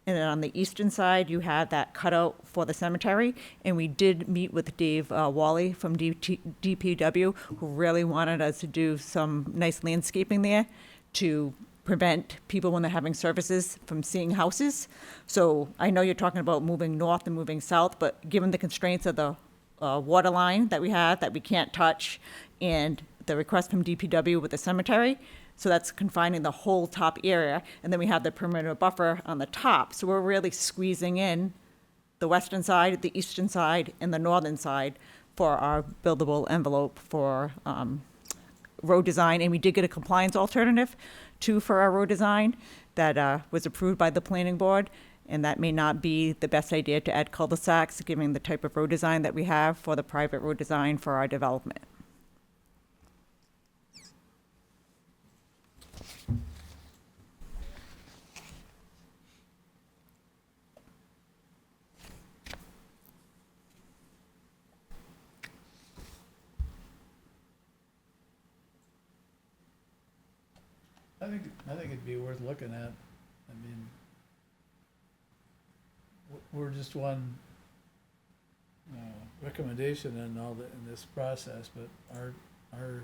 And then on the eastern side, you have that cutout for the cemetery. And we did meet with Dave Wally from DPW, who really wanted us to do some nice landscaping there to prevent people when they're having services from seeing houses. So I know you're talking about moving north and moving south, but given the constraints of the water line that we have that we can't touch, and the request from DPW with the cemetery, so that's confining the whole top area. And then we have the perimeter buffer on the top. So we're really squeezing in the western side, the eastern side, and the northern side for our buildable envelope for road design. And we did get a compliance alternative too for our road design that was approved by the planning board. And that may not be the best idea to add cul-de-sacs, given the type of road design that we have for the private road design for our development. I think it'd be worth looking at. I mean, we're just one recommendation in this process, but our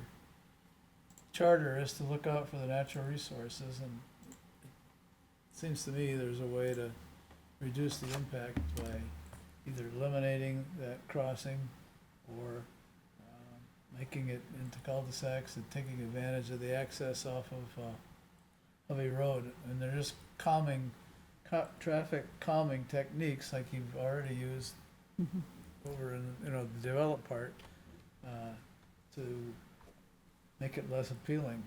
charter is to look out for the natural resources, and it seems to me there's a way to reduce the impact by either eliminating that crossing or making it into cul-de-sacs and taking advantage of the access off of a road. And they're just traffic calming techniques like you've already used over in, the developed part to make it less appealing.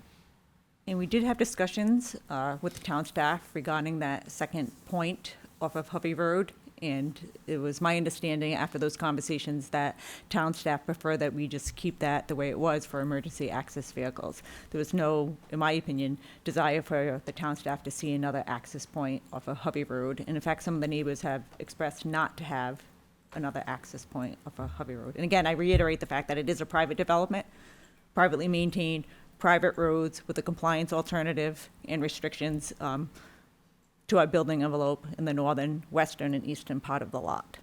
And we did have discussions with the town staff regarding that second point off of Hovey Road. And it was my understanding after those conversations that town staff prefer that we just keep that the way it was for emergency access vehicles. There was no, in my opinion, desire for the town staff to see another access point off of Hovey Road. And in fact, some of the neighbors have expressed not to have another access point off of Hovey Road. And again, I reiterate the fact that it is a private development, privately maintained, private roads with a compliance alternative and restrictions to our building envelope in the northern, western, and eastern part of the lot.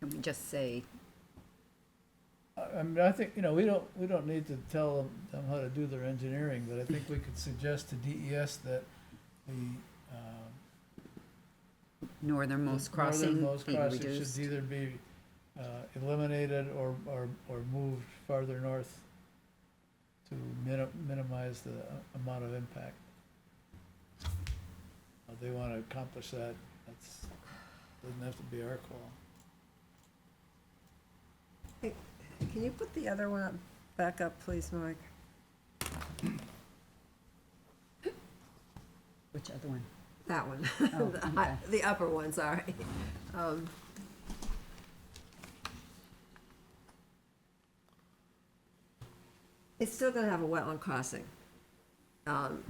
Can we just say, I mean, I think, we don't need to tell them how to do their engineering, but I think we could suggest to DES that we Northernmost the crossing northernmost being crossing reduced. should either be eliminated or moved farther north to minimize the amount of impact. If they want to accomplish that, doesn't have to be our call. Can you put the other one back up, please, Mark? Which other one? That one. Oh, okay. The upper one, sorry. It's still gonna have a wetland crossing. And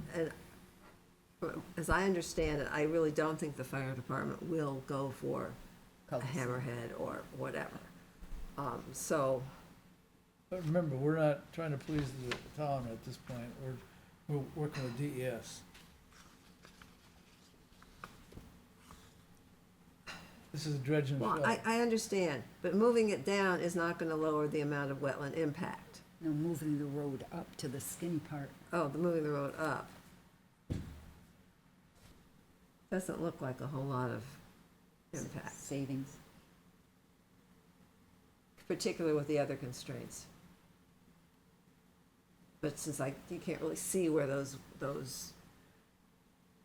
as I understand it, I really don't think the fire department will go for a Cul-de-sac. hammerhead or whatever. So, But remember, we're not trying to please the town at this point. We're working with DES. This is a dredge and well, fill. I understand, but moving it down is not gonna lower the amount of wetland impact. No, moving the road up to the skinny part. Oh, moving the road up. Doesn't look like a whole lot of impact, Savings. particularly with the other constraints. But since you can't really see where those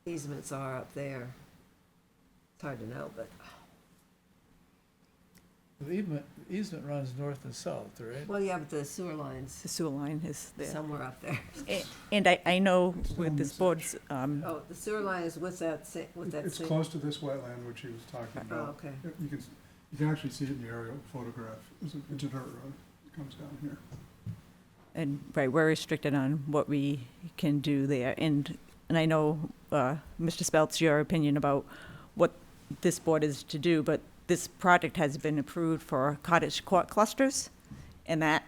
easements are up there, it's hard to know, but, The easement runs north and south, right? well, yeah, but the sewer lines The sewer line is there. somewhere up there. And I know with this board's, Oh, the sewer line is with that, It's close to this wetland, which he was talking Oh, about. okay. You can actually see it in the aerial photograph. It's a dirt road. It comes down here. and, right, we're restricted on what we can do there. And I know, Mr. Speltz, your opinion about what this board is to do, but this project has been approved for cottage court clusters, and that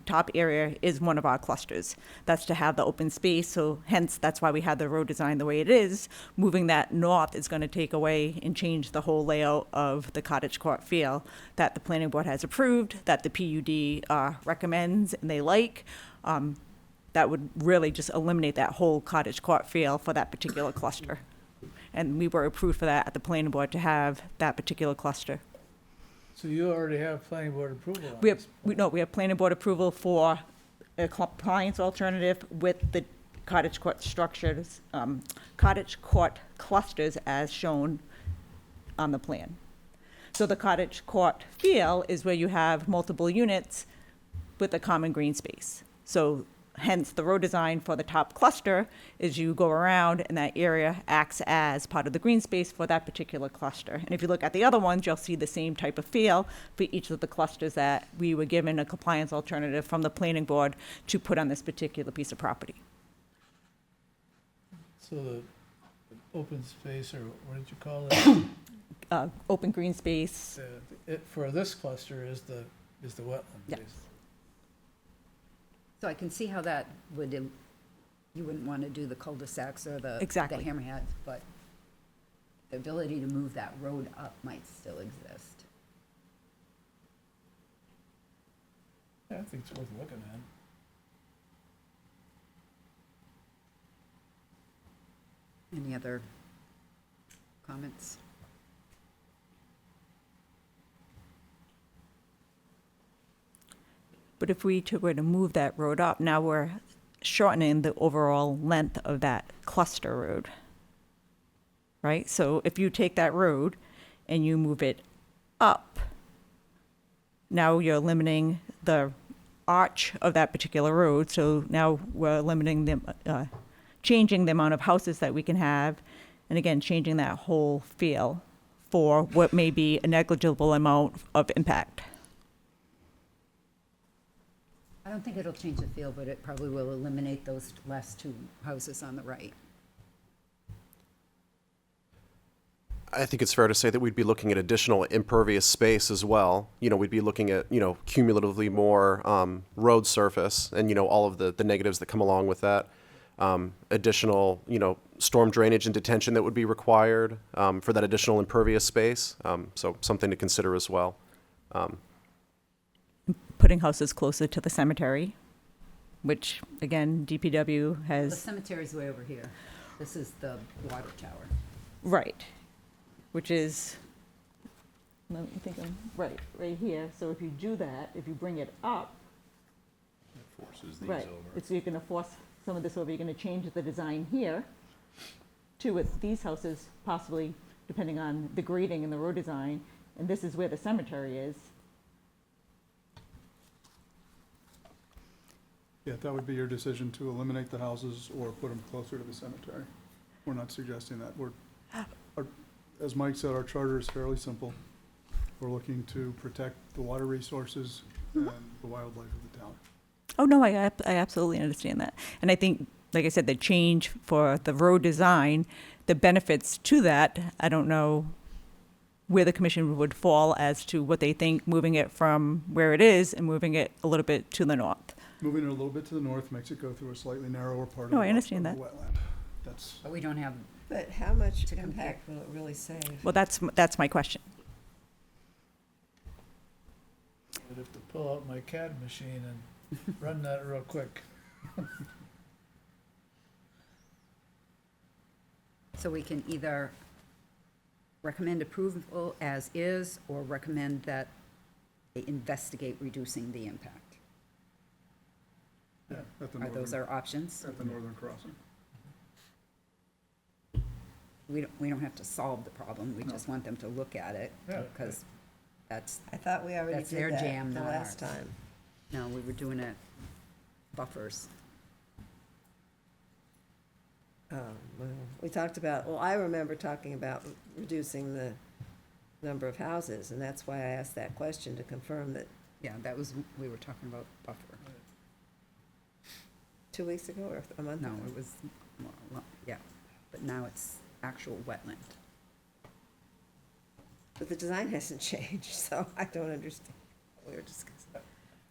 top area is one of our clusters. That's to have the open space, so hence, that's why we had the road design the way it is. Moving that north is going to take away and change the whole layout of the cottage court feel that the planning board has approved, that the PUD recommends and they like. That would really just eliminate that whole cottage court feel for that particular cluster. And we were approved for that at the planning board to have that particular cluster. So you already have planning board approval on We have, this? we have planning board approval for a compliance alternative with the cottage court structures, cottage court clusters as shown on the plan. So the cottage court feel is where you have multiple units with a common green space. So hence, the road design for the top cluster is you go around and that area acts as part of the green space for that particular cluster. And if you look at the other ones, you'll see the same type of feel for each of the clusters that we were given a compliance alternative from the planning board to put on this particular piece of property. So the open space, or what did you call it? Open green space, For this cluster is the wetland, Yeah. basically. So I can see how that would, you wouldn't want to do the cul-de-sacs or the Exactly. hammerheads, but the ability to move that road up might still exist. Yeah, I think it's worth looking at. Any other comments? but if we were to move that road up, now we're shortening the overall length of that cluster road. Right? So if you take that road and you move it up, now you're limiting the arch of that particular road. So now we're limiting the, changing the amount of houses that we can have, and again, changing that whole feel for what may be a negligible amount of impact. I don't think it'll change the feel, but it probably will eliminate those last two houses on the right. I think it's fair to say that we'd be looking at additional impervious space as well. You know, we'd be looking at, you know, cumulatively more road surface and, you know, all of the negatives that come along with that. Additional, you know, storm drainage and detention that would be required for that additional impervious space. So something to consider as well. Putting houses closer to the cemetery, which, again, DPW The has, cemetery's way over here. This is the water tower. right. which is, let me think, right here. So if you do that, if you bring it up, Forces right, it's, you're gonna force some of this over, you're gonna change the design here to with these houses, possibly depending on the grading and the road design, and this is where the cemetery is. Yeah, that would be your decision to eliminate the houses or put them closer to the cemetery. We're not suggesting that. As Mike said, our charter is fairly simple. We're looking to protect the water resources and the wildlife of the town. Oh, no, I absolutely understand that. And I think, like I said, the change for the road design, the benefits to that, I don't know where the commission would fall as to what they think, moving it from where it is and moving it a little bit to the north. Moving it a little bit to the north makes it go through a slightly narrower part of No, the I understand of the that. wetland. That's, But we don't have, But how much To compare. impact will it really save? Well, that's my question. I'd have to pull out my CAD machine and run that real quick. so we can either recommend approval as is, or recommend that they investigate reducing the impact. yeah, at the Are those northern, our options? at the northern crossing. We don't have to solve the problem, we just want them to look at it, Yeah. because that's, I thought we already That's did their that jam, the not last ours. time. no, we were doing it buffers. Oh, well, we talked about, well, I remember talking about reducing the number of houses, and that's why I asked that question, to confirm that Yeah, that was, we were talking about buffer. 2 weeks ago or a month No, ago. it was, yeah, but now it's actual wetland. But the design hasn't changed, so I don't understand what we were discussing.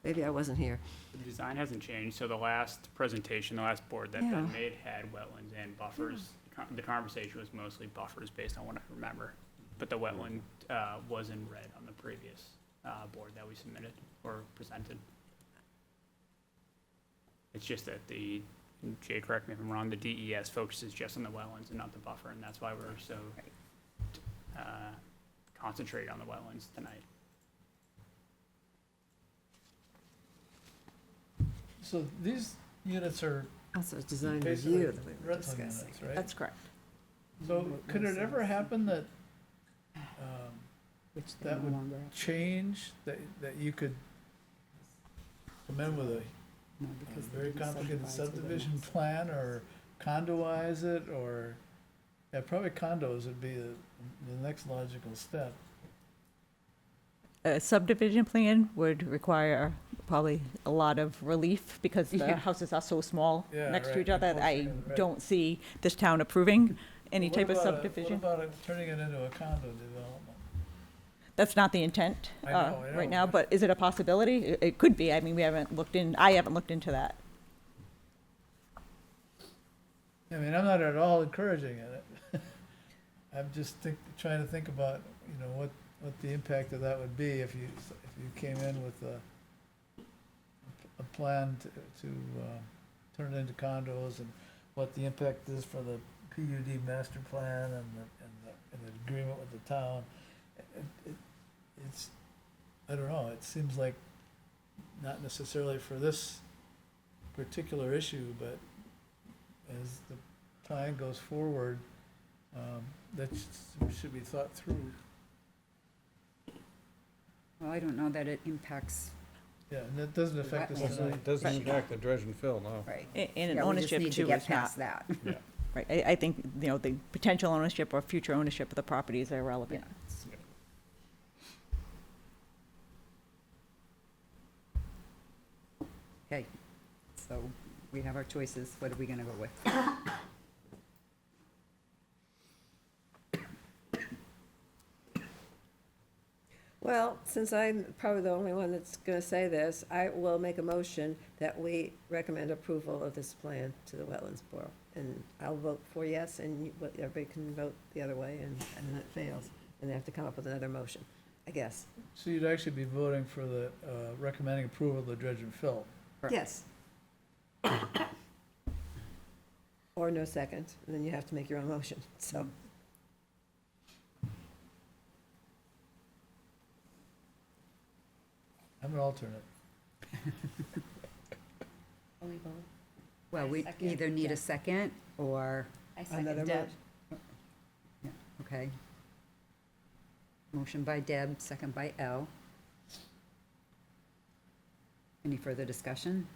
Maybe I wasn't here. The design hasn't changed, so the last presentation, the last board that Yeah. Ben made had wetlands and buffers. The conversation was mostly buffers based on what I remember. But the wetland was in red on the previous board that we submitted or presented. It's just that Jay, correct me if I'm wrong, the DES focuses just on the wetlands and not the buffer, and that's why we're so concentrated on the wetlands tonight. So these units are Also, design basically review that we were rental discussing. units, right? That's correct. So could it ever happen that, Which they that no would longer have. change, that you could come in with a No, because they very didn't complicated subdivide to the subdivision next. plan, or condoize it, or, yeah, probably condos would be the next logical step. A subdivision plan would require probably a lot of relief because the Yeah. houses are so small Yeah, next to right, each other. that I unfortunately, right. don't see this town approving any What type of about subdivision. What about turning it into a condo development? That's not the intent I know, right now, but is it a possibility? It could be. I mean, I haven't looked into that. I mean, I'm not at all encouraging it. I'm just trying to think about, what the impact of that would be if you came in with a plan to turn it into condos, and what the impact is for the PUD master plan and the agreement with the town. It's, I don't know, it seems like not necessarily for this particular issue, but as the time goes forward, that should be thought through. Well, I don't know that it impacts, Yeah, and that doesn't affect us Wetlands. tonight. It doesn't Right. impact the dredge and fill, no. right. And an Yeah, we just ownership need to too get is past not. that. Right. I think, the potential ownership or future ownership of the properties are Yeah. irrelevant. Okay, so we have our choices. What are we gonna go with? Well, since I'm probably the only one that's gonna say this, I will make a motion that we recommend approval of this plan to the Wetlands Board. And I'll vote for yes, and everybody can vote the other way, and then it fails. And they have to come up with another motion, I guess. So you'd actually be voting for the, recommending approval of the dredge and fill. Yes. Or no second, and then you have to make your own motion, so. I'm an alternate. Will we vote? Well, I we second either need a Deb. second or, I Another second Deb. okay. Motion by Deb, second by L. Any further discussion?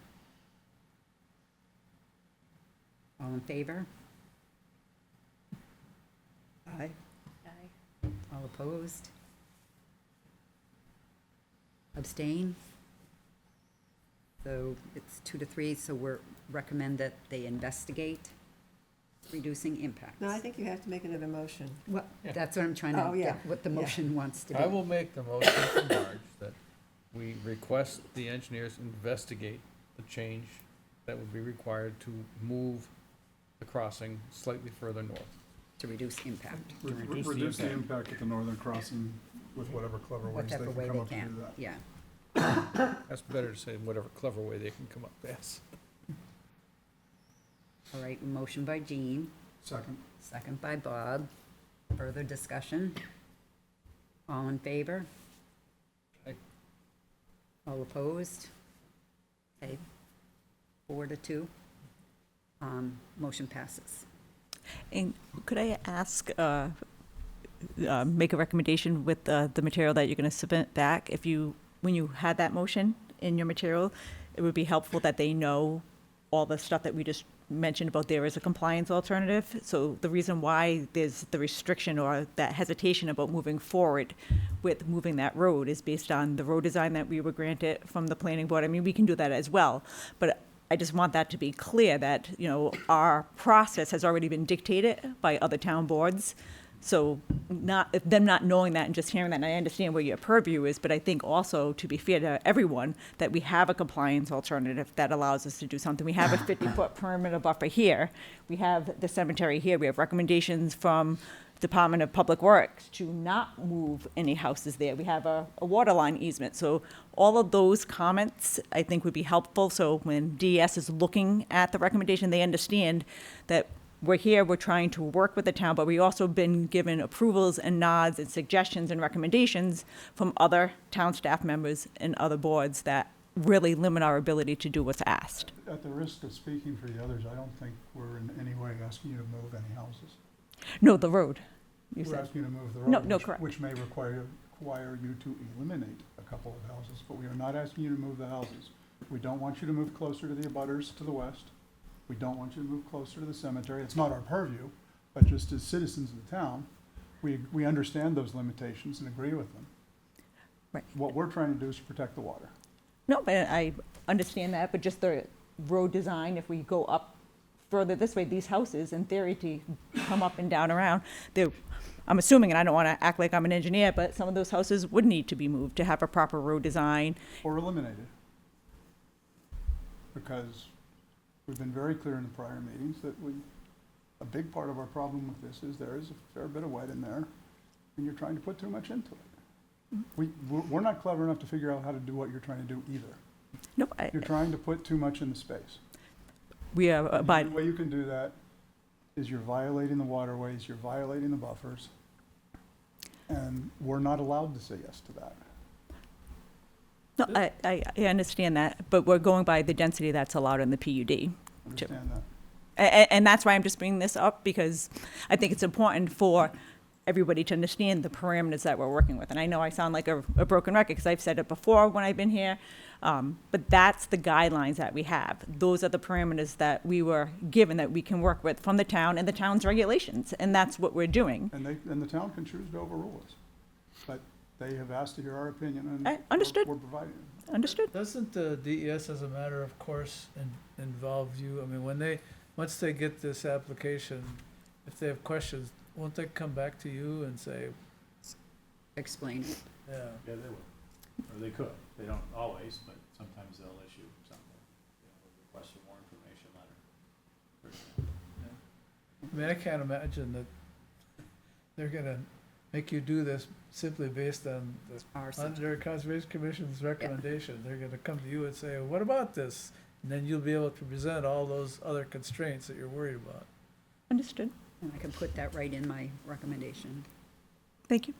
All in favor? Aye. Aye. All opposed? Abstain? So it's 2-3, so we're, recommend that they investigate reducing impacts. No, I think you have to make another motion. Well, that's what I'm trying Oh, to yeah. get, what the Yeah. motion wants to be. I will make the motion for Marge that we request the engineers investigate the change that would be required to move the crossing slightly further north. To reduce impact, To reduce the Reduce the impact. impact at the northern crossing with whatever clever ways they whatever can way come they up to do can, that. yeah. That's better to say whatever clever way they can come up with. All right, motion by Jean, Second. second by Bob. Further discussion? All in favor? Aye. All opposed? Okay, 4-2. Motion passes. And could I ask, make a recommendation with the material that you're going to submit back? If you, when you had that motion in your material, it would be helpful that they know all the stuff that we just mentioned about there is a compliance alternative. So the reason why there's the restriction or that hesitation about moving forward with moving that road is based on the road design that we were granted from the planning board. I mean, we can do that as well, but I just want that to be clear that, you know, our process has already been dictated by other town boards. So them not knowing that and just hearing that, and I understand where your purview is, but I think also, to be fair to everyone, that we have a compliance alternative that allows us to do something. We have a 50-foot perimeter buffer here. We have the cemetery here. We have recommendations from Department of Public Works to not move any houses there. We have a water line easement. So all of those comments, I think, would be helpful. So when DES is looking at the recommendation, they understand that we're here, we're trying to work with the town, but we've also been given approvals and nods and suggestions and recommendations from other town staff members and other boards that really limit our ability to do what's asked. At the risk of speaking for the others, I don't think we're in any way asking you to move any houses. No, the road, you We're said. asking you to move the road. No, which- correct. Which may require you to eliminate a couple of houses, but we are not asking you to move the houses. We don't want you to move closer to the abutters to the west. We don't want you to move closer to the cemetery. It's not our purview, but just as citizens of the town, we understand those limitations and agree with them. Right. What we're trying to do is protect the water. No, but I understand that, but just the road design, if we go up further this way, these houses, in theory, to come up and down around, I'm assuming, and I don't want to act like I'm an engineer, but some of those houses would need to be moved to have a proper road design. Or eliminated. Because we've been very clear in the prior meetings that a big part of our problem with this is there is a fair bit of wet in there, and you're trying to put too much into it. We're not clever enough to figure out how to do what you're trying to do either. No, You're trying to put too much in the space. we are, The but only way you can do that is you're violating the waterways, you're violating the buffers, and we're not allowed to say yes to that. no, I understand that, but we're going by the density that's allowed in the PUD. Understand that? And that's why I'm just bringing this up, because I think it's important for everybody to understand the parameters that we're working with. And I know I sound like a broken record, because I've said it before when I've been here, but that's the guidelines that we have. Those are the parameters that we were given that we can work with from the town and the town's regulations, and that's what we're doing. And the town can choose to overrule us, but they have asked to hear our opinion, and Understood. we're providing it. Understood? Doesn't the DES, as a matter of course, involve you? I mean, once they get this application, if they have questions, won't they come back to you and say, Explain it. yeah, Yeah, they would. Or they could. They don't always, but sometimes they'll issue something, request for more information letter. I mean, I can't imagine that they're gonna make you do this simply based on Our the Under Conservation Commission's recommendation. They're gonna come to you and say, what about this? And then you'll be able to present all those other constraints that you're worried about. Understood. And I can put that right in my recommendation. Thank you.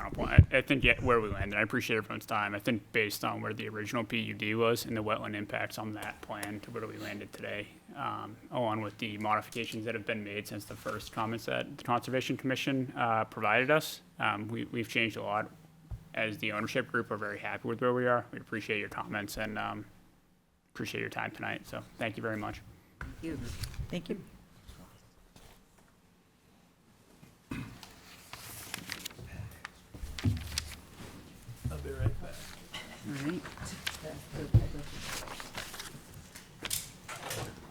final point. I think where we landed, I appreciate everyone's time. I think based on where the original PUD was and the wetland impacts on that plan to where we landed today, along with the modifications that have been made since the first comments that the Conservation Commission provided us, we've changed a lot. As the ownership group, we're very happy with where we are. We appreciate your comments and appreciate your time tonight. So thank you very much. Thank you. Thank you. I'll be right back. All right.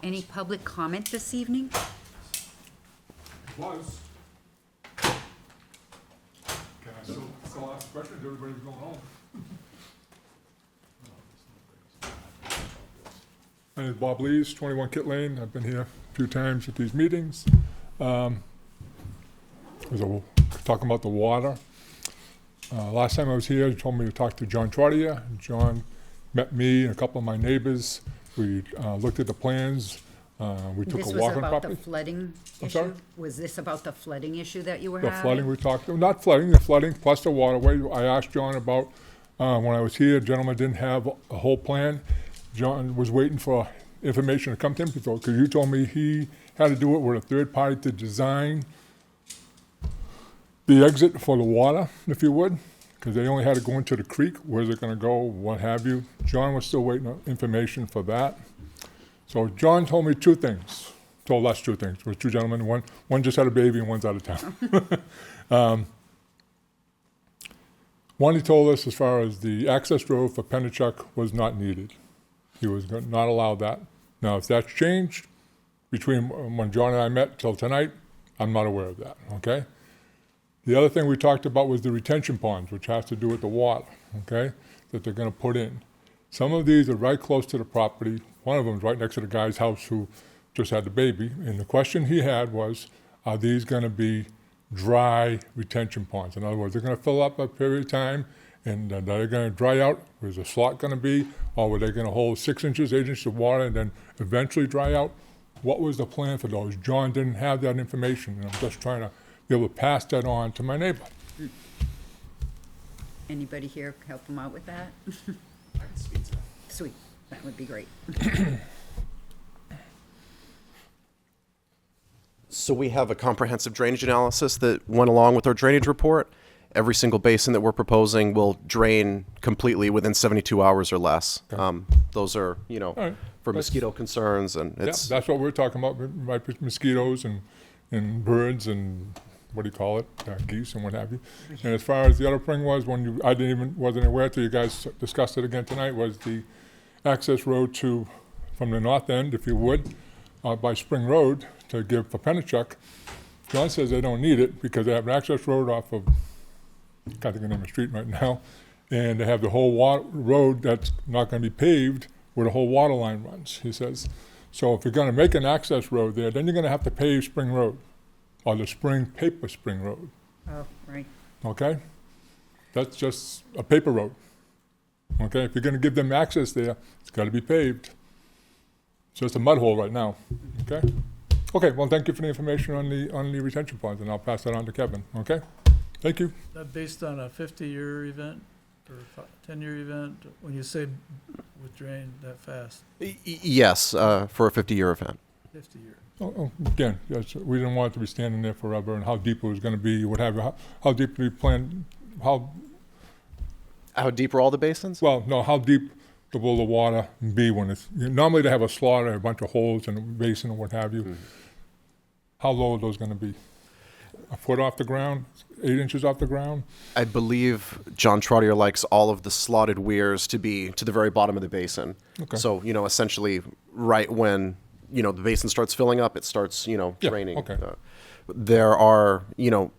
Any public comment this evening? Was. Can I still ask questions? Everybody's going home. My name is Bob Lees, 21 Kit Lane. I've been here a few times at these meetings. Talking about the water. Last time I was here, you told me to talk to John Trottier. John met me and a couple of my neighbors. We looked at the plans. We took This a was walk on about the property. flooding I'm issue? sorry? Was this about the flooding issue that you were The having? flooding we talked, not flooding, the flooding plus the waterway. I asked John about, when I was here, a gentleman didn't have a whole plan. John was waiting for information to come to him, because you told me he had to do it with a third party to design the exit for the water, if you would, because they only had to go into the creek, where's it gonna go, what have you. John was still waiting on information for that. So John told me two things, told us two things. There was two gentlemen, one just had a baby and one's out of town. One, he told us as far as the access road for Pennachuck was not needed. He was not allowed that. Now, if that's changed between when John and I met till tonight, I'm not aware of that, okay? The other thing we talked about was the retention ponds, which has to do with the water, okay, that they're gonna put in. Some of these are right close to the property. One of them is right next to the guy's house who just had the baby. And the question he had was, are these gonna be dry retention ponds? In other words, they're gonna fill up a period of time and they're gonna dry out. Where's the slot gonna be? Or were they gonna hold 6 inches, 8 inches of water and then eventually dry out? What was the plan for those? John didn't have that information, and I'm just trying to be able to pass that on to my neighbor. Anybody here help him out with that? Sweet, that would be great. So we have a comprehensive drainage analysis that went along with our drainage report. Every single basin that we're proposing will drain completely within 72 hours or less. Those are, All right. for mosquito concerns, and Yeah, it's, that's what we're talking about, right, mosquitoes and birds and, what do you call it, geese and what have you. And as far as the other thing was, I wasn't aware till you guys discussed it again tonight, was the access road from the north end, if you would, by Spring Road to give for Pennachuck. John says they don't need it because they have an access road off of, I can't think of the name of the street right now, and they have the whole road that's not gonna be paved where the whole water line runs, he says. So if you're gonna make an access road there, then you're gonna have to pave Spring Road, or the paper Spring Road, Oh, right. okay? That's just a paper road, okay? If you're gonna give them access there, it's gotta be paved. It's just a mud hole right now, okay? Okay, well, thank you for the information on the retention ponds, and I'll pass that on to Kevin, okay? Thank you. That based on a 50-year event or 10-year event, when you say with drain that fast, yes, for a 50-year event. 50-year. Again, yes, we didn't want it to be standing there forever, and how deep it was gonna be, what have you, how deep do we plan, How deep are all the basins? well, no, how deep will the water be when it's, normally they have a slaughter, a bunch of holes in a basin or what have you. How low are those gonna be? A foot off the ground, 8 inches off the ground? I believe John Trottier likes all of the slotted weirs to be to the very bottom of the basin. Okay. So, essentially right when, the basin starts filling up, it starts, Yeah, draining. okay. There are,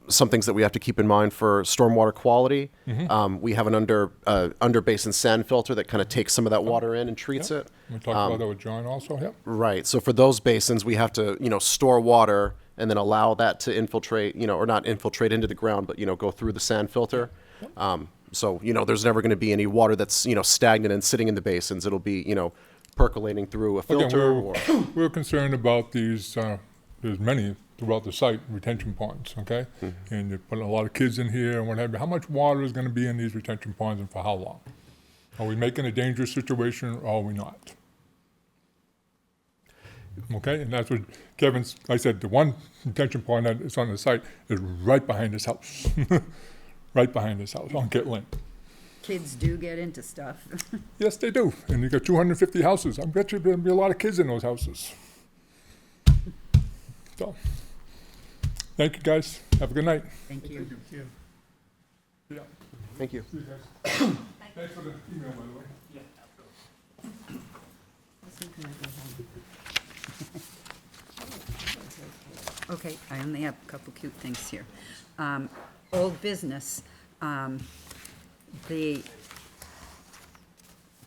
some things that we have to keep in mind for stormwater quality. We have an under basin sand filter that kind of takes some of that water in and treats it. We talked about that with John also, yep. Right. So for those basins, we have to, store water and then allow that to infiltrate, or not infiltrate into the ground, but, go through the sand filter. So, there's never going to be any water that's, stagnant and sitting in the basins. It'll be, percolating through a filter. Again, we're concerned about these, there's many throughout the site, retention ponds, okay? And you put a lot of kids in here and what have you. How much water is gonna be in these retention ponds and for how long? Are we making a dangerous situation or are we not? Okay, and that's what Kevin's, I said, the one retention pond that is on the site is right behind his house. Right behind his house on Kit Lane. Kids do get into stuff. Yes, they do. And you got 250 houses. I bet you there'll be a lot of kids in those houses. So, thank you guys. Have a good night. Thank you. Yeah. Thank you. See you guys. Thanks for the email, by the way. Okay, I only have a couple cute things here. Old business, the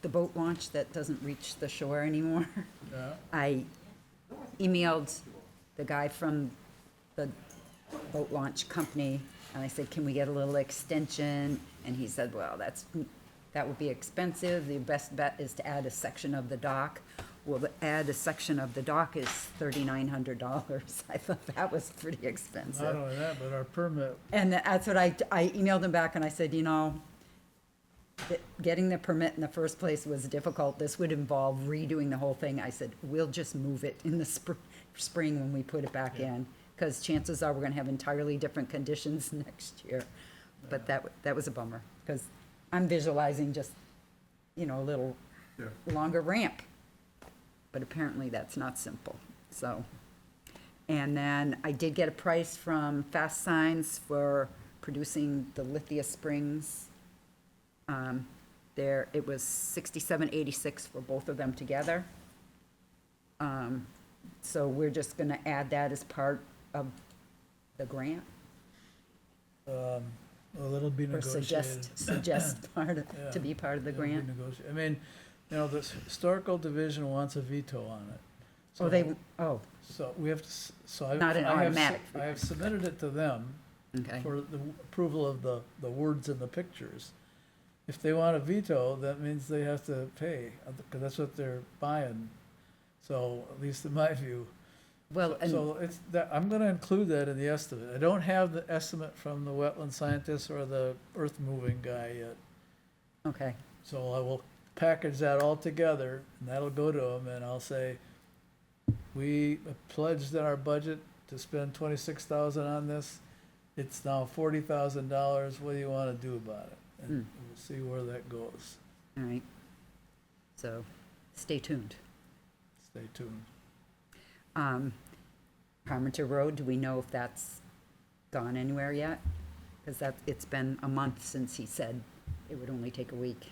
boat launch that doesn't reach the shore anymore. Yeah. I emailed the guy from the boat launch company, and I said, can we get a little extension? And he said, well, that would be expensive. The best bet is to add a section of the dock. Well, to add a section of the dock is $3,900. I thought that was pretty expensive. Not only that, but our permit, And that's what I emailed him back and I said, you know, getting the permit in the first place was difficult. This would involve redoing the whole thing. I said, we'll just move it in the spring when we put it back in. Because chances are we're gonna have entirely different conditions next year. But that was a bummer, because I'm visualizing just, you know, a little longer ramp. But apparently that's not simple, so. And then I did get a price from Fast Signs for producing the Lithia Springs. It was $67.86 for both of them together. So we're just gonna add that as part of the grant, well, it'll be or negotiated. suggest part of, Yeah, to be part of the it'll be grant. negotiated. I mean, you know, the historical division wants a veto on it. So we have to, so I. Not an I have automatic I have submitted it to them okay, for the approval of the words and the pictures. If they want a veto, that means they have to pay, because that's what they're buying. So, at least in my view. well, and, So it's, that, I'm gonna include that in the estimate. I don't have the estimate from the wetland scientist or the earth moving guy yet. okay, So I will package that all together, and that'll go to them, and I'll say, we pledged in our budget to spend 26,000 on this. It's now $40,000. What do you wanna do about it? And we'll see where that goes. all right. So, stay tuned. Stay tuned. Parmenter Road, do we know if that's gone anywhere yet? Because it's been a month since he said it would only take a week.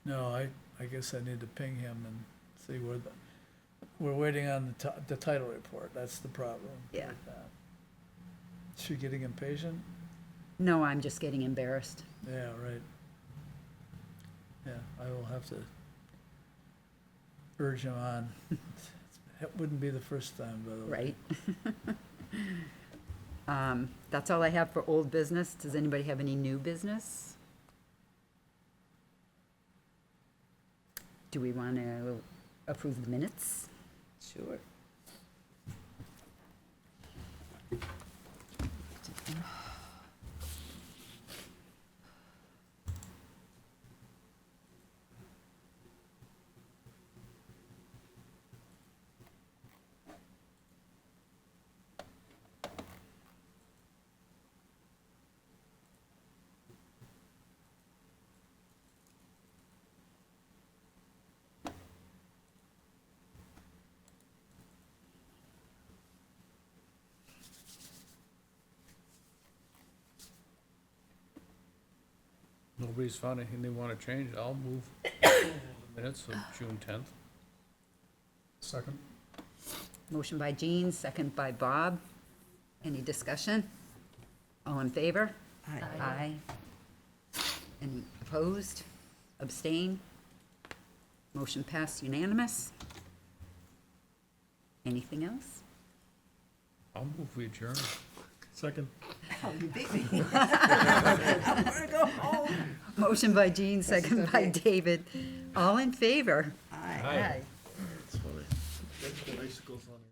No, I guess I need to ping him and see where we're waiting on the title report. That's the problem. Yeah. with that. Is she getting impatient? No, I'm just getting embarrassed. Yeah, right. Yeah, I will have to urge him on. It wouldn't be the first time, by the way. Right? That's all I have for old business. Does anybody have any new business? Do we want to approve the minutes? Sure. Nobody's found anything they wanna change. I'll move the minutes of June 10th. Second. Motion by Jean, second by Bob. Any discussion? All in favor? Aye. Any opposed? Abstain? Motion passed unanimous. Anything else? I'll move we adjourn. Second. Motion by Jean, second by David. All in favor? Aye. Aye. Bicycles on